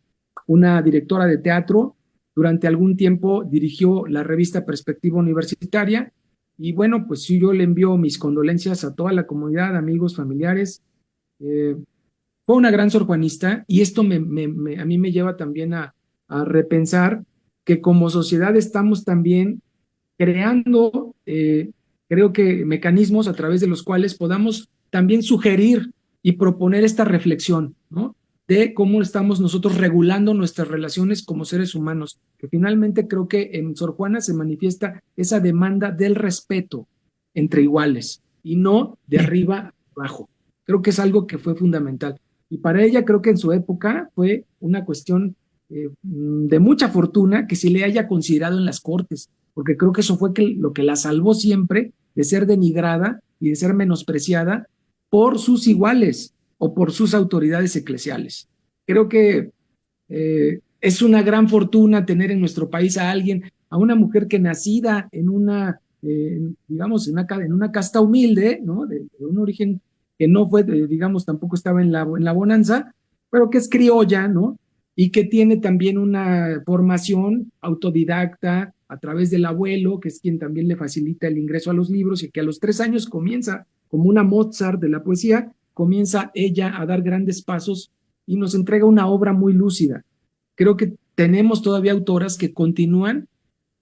una directora de teatro, durante algún tiempo dirigió la revista Perspectiva Universitaria, y bueno, pues yo le envío mis condolencias a toda la comunidad, amigos, familiares. Fue una gran sorjuanista, y esto a mí me lleva también a repensar que como sociedad estamos también creando, creo que mecanismos a través de los cuales podamos también sugerir y proponer esta reflexión, ¿no? De cómo estamos nosotros regulando nuestras relaciones como seres humanos, que finalmente creo que en Sor Juana se manifiesta esa demanda del respeto entre iguales y no de arriba a abajo. Creo que es algo que fue fundamental. Y para ella creo que en su época fue una cuestión de mucha fortuna que se le haya considerado en las cortes, porque creo que eso fue lo que la salvó siempre de ser denigrada y de ser menospreciada por sus iguales o por sus autoridades eclesiales. Creo que es una gran fortuna tener en nuestro país a una mujer que nacida en una, digamos, en una casta humilde, ¿no? De un origen que no fue, digamos, tampoco estaba en la bonanza, pero que es criolla, ¿no? Y que tiene también una formación autodidacta a través del abuelo, que es quien también le facilita el ingreso a los libros, y que a los 3 años comienza, como una Mozart de la poesía, comienza ella a dar grandes pasos y nos entrega una obra muy lúcida. Creo que tenemos todavía autoras que continúan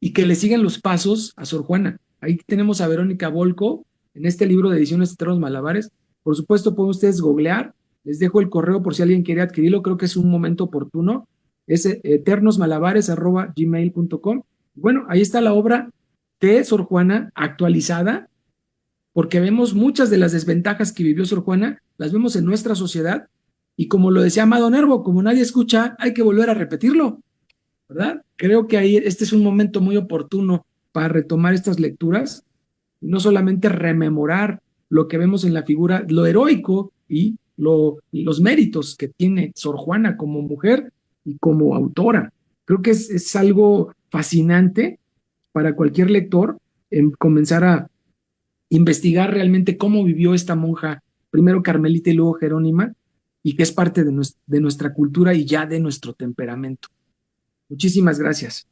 y que le siguen los pasos a Sor Juana. Ahí tenemos a Verónica Volkow en este libro de Ediciones Eternos Malabares. Por supuesto, pueden ustedes googlear. Les dejo el correo por si alguien quiere adquirirlo. Creo que es un momento oportuno. Es eternosmalabares@gmail.com. Bueno, ahí está la obra de Sor Juana actualizada porque vemos muchas de las desventajas que vivió Sor Juana, las vemos en nuestra sociedad, y como lo decía Amado Nervo, como nadie escucha, hay que volver a repetirlo, ¿verdad? Creo que ahí este es un momento muy oportuno para retomar estas lecturas, y no solamente rememorar lo que vemos en la figura, lo heroico y los méritos que tiene Sor Juana como mujer y como autora. Creo que es algo fascinante para cualquier lector en comenzar a investigar realmente cómo vivió esta monja, primero carmelita y luego jerónima, y que es parte de nuestra cultura y ya de nuestro temperamento. Muchísimas gracias.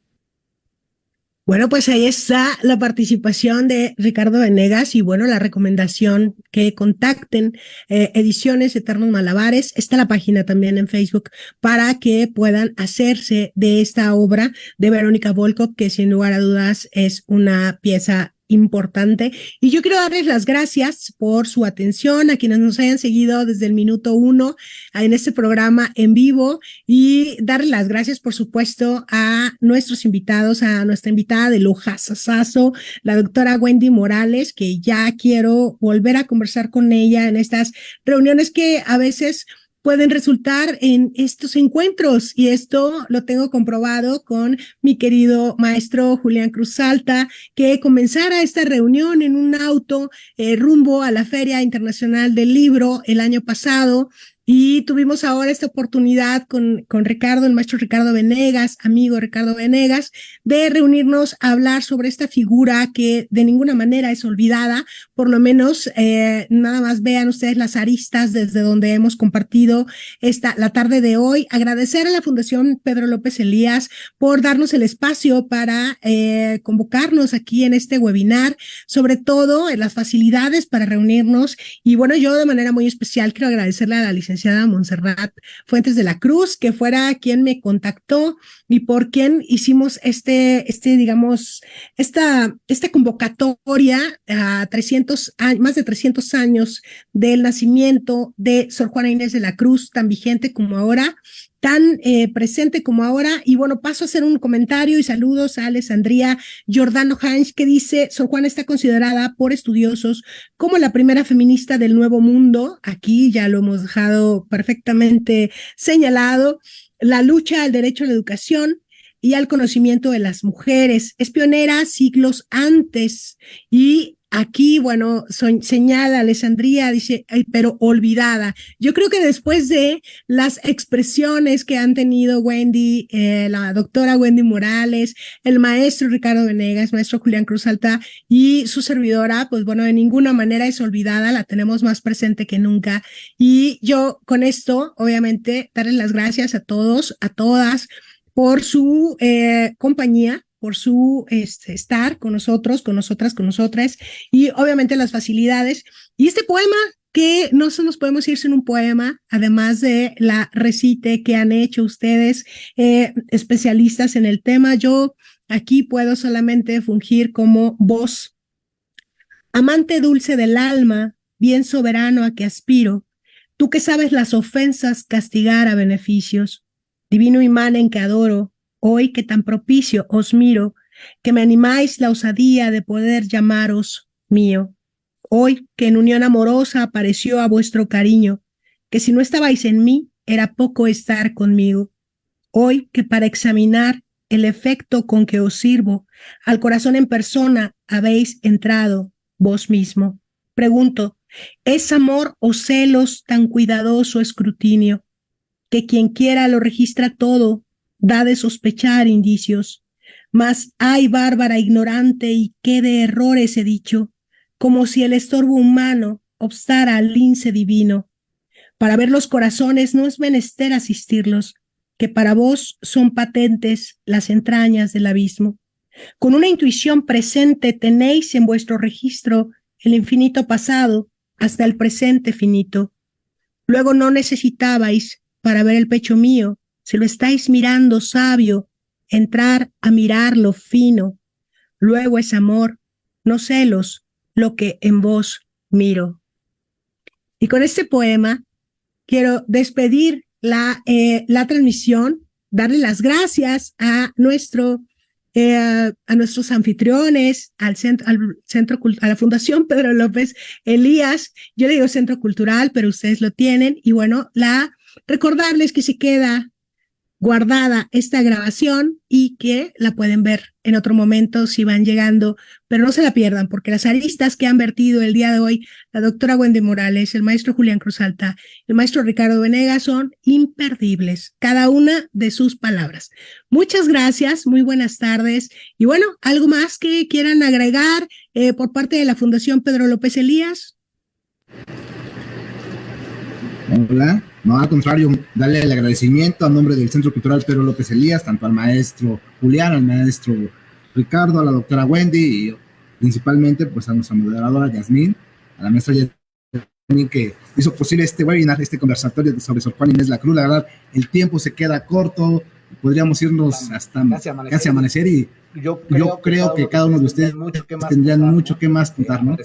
Bueno, pues ahí está la participación de Ricardo Venegas y bueno, la recomendación que contacten Ediciones Eternos Malabares. Está la página también en Facebook para que puedan hacerse de esta obra de Verónica Volkov, que sin lugar a dudas es una pieza importante. Y yo quiero darles las gracias por su atención a quienes nos hayan seguido desde el minuto 1 en este programa en vivo y darles las gracias, por supuesto, a nuestros invitados, a nuestra invitada de lujasasazo, la doctora Wendy Morales, que ya quiero volver a conversar con ella en estas reuniones que a veces pueden resultar en estos encuentros, y esto lo tengo comprobado con mi querido maestro Julián Cruz Salta, que comenzara esta reunión en un auto rumbo a la Feria Internacional del Libro el año pasado, y tuvimos ahora esta oportunidad con Ricardo, el maestro Ricardo Venegas, amigo Ricardo Venegas, de reunirnos a hablar sobre esta figura que de ninguna manera es olvidada. Por lo menos nada más vean ustedes las aristas desde donde hemos compartido la tarde de hoy. Agradecer a la Fundación Pedro López Elías por darnos el espacio para convocarnos aquí en este webinar, sobre todo en las facilidades para reunirnos. Y bueno, yo de manera muy especial quiero agradecerle a la licenciada Montserrat Fuentes de la Cruz, que fuera quien me contactó y por quien hicimos digamos, esta convocatoria a más de 300 años del nacimiento de Sor Juana Inés de la Cruz, tan vigente como ahora, tan presente como ahora. Y bueno, paso a hacer un comentario y saludos a Alessandría Giordano Hansch, que dice: Sor Juana está considerada por estudiosos como la primera feminista del Nuevo Mundo. Aquí ya lo hemos dejado perfectamente señalado. La lucha al derecho a la educación y al conocimiento de las mujeres. Es pionera siglos antes. Y aquí, bueno, señala Alessandría, dice, pero olvidada. Yo creo que después de las expresiones que han tenido Wendy, la doctora Wendy Morales, el maestro Ricardo Venegas, maestro Julián Cruz Alta y su servidora, pues bueno, de ninguna manera es olvidada, la tenemos más presente que nunca. Y yo con esto, obviamente, darles las gracias a todos, a todas, por su compañía, por su estar con nosotros, con nosotras, con nosotras, y obviamente las facilidades. Y este poema, que no se nos podemos ir sin un poema, además de la recite que han hecho ustedes, especialistas en el tema. Yo aquí puedo solamente fungir como voz. Amante dulce del alma, bien soberano a que aspiro, tú que sabes las ofensas castigar a beneficios, divino imán en que adoro, hoy que tan propicio os miro, que me animáis la osadía de poder llamaros mío. Hoy que en unión amorosa apareció a vuestro cariño, que si no estabais en mí, era poco estar conmigo. Hoy que para examinar el efecto con que os sirvo, al corazón en persona habéis entrado vos mismo. Pregunto, ¿es amor o celos tan cuidadoso escrutinio, que quien quiera lo registra todo, da de sospechar indicios? Mas ay, bárbara ignorante, y qué de errores he dicho, como si el estorbo humano obstara al lince divino. Para ver los corazones no es menester asistirlos, que para vos son patentes las entrañas del abismo. Con una intuición presente tenéis en vuestro registro el infinito pasado hasta el presente finito. Luego no necesitabais, para ver el pecho mío, si lo estáis mirando sabio, entrar a mirar lo fino. Luego es amor, no celos, lo que en vos miro. Y con este poema quiero despedir la transmisión, darle las gracias a nuestro a nuestros anfitriones, al centro, a la Fundación Pedro López Elías. Yo le digo Centro Cultural, pero ustedes lo tienen. Y bueno, recordarles que se queda guardada esta grabación y que la pueden ver en otro momento si van llegando, pero no se la pierdan, porque las aristas que han vertido el día de hoy la doctora Wendy Morales, el maestro Julián Cruzalta, el maestro Ricardo Venegas son imperdibles, cada una de sus palabras. Muchas gracias, muy buenas tardes. Y bueno, ¿algo más que quieran agregar por parte de la Fundación Pedro López Elías? Hola, no, al contrario, darle el agradecimiento a nombre del Centro Cultural Pedro López Elías, tanto al maestro Julián, al maestro Ricardo, a la doctora Wendy y principalmente pues a nuestra moderadora Yasmín, a la maestra Yasmín que hizo posible este webinar, este conversatorio sobre Sor Juana Inés de la Cruz. La verdad, el tiempo se queda corto, podríamos irnos hasta casi amanecer y yo creo que cada uno de ustedes tendrían mucho que más contar, ¿no?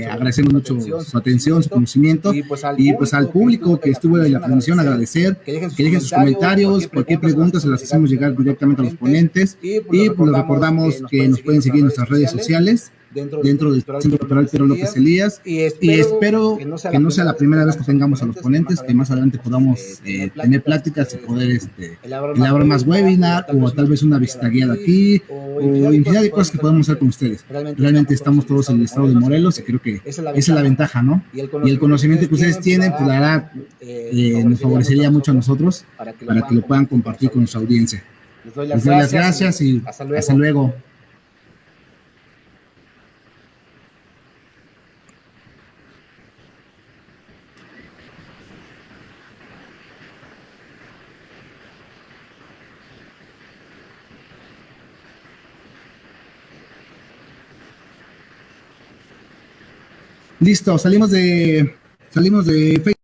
Agradecemos mucho su atención, su conocimiento y pues al público que estuvo en la transmisión agradecer, que dejen sus comentarios, cualquier pregunta se las hacemos llegar directamente a los ponentes y pues les recordamos que nos pueden seguir en nuestras redes sociales dentro del Centro Cultural Pedro López Elías y espero que no sea la primera vez que tengamos a los ponentes, que más adelante podamos tener pláticas y poder elaborar más webinar o tal vez una visita guiada aquí o infinidad de cosas que podemos hacer con ustedes. Realmente estamos todos en el estado de Morelos y creo que esa es la ventaja, ¿no? Y el conocimiento que ustedes tienen, pues la verdad, nos favorecería mucho a nosotros para que lo puedan compartir con nuestra audiencia. Les doy las gracias y hasta luego. Listo, salimos de Facebook.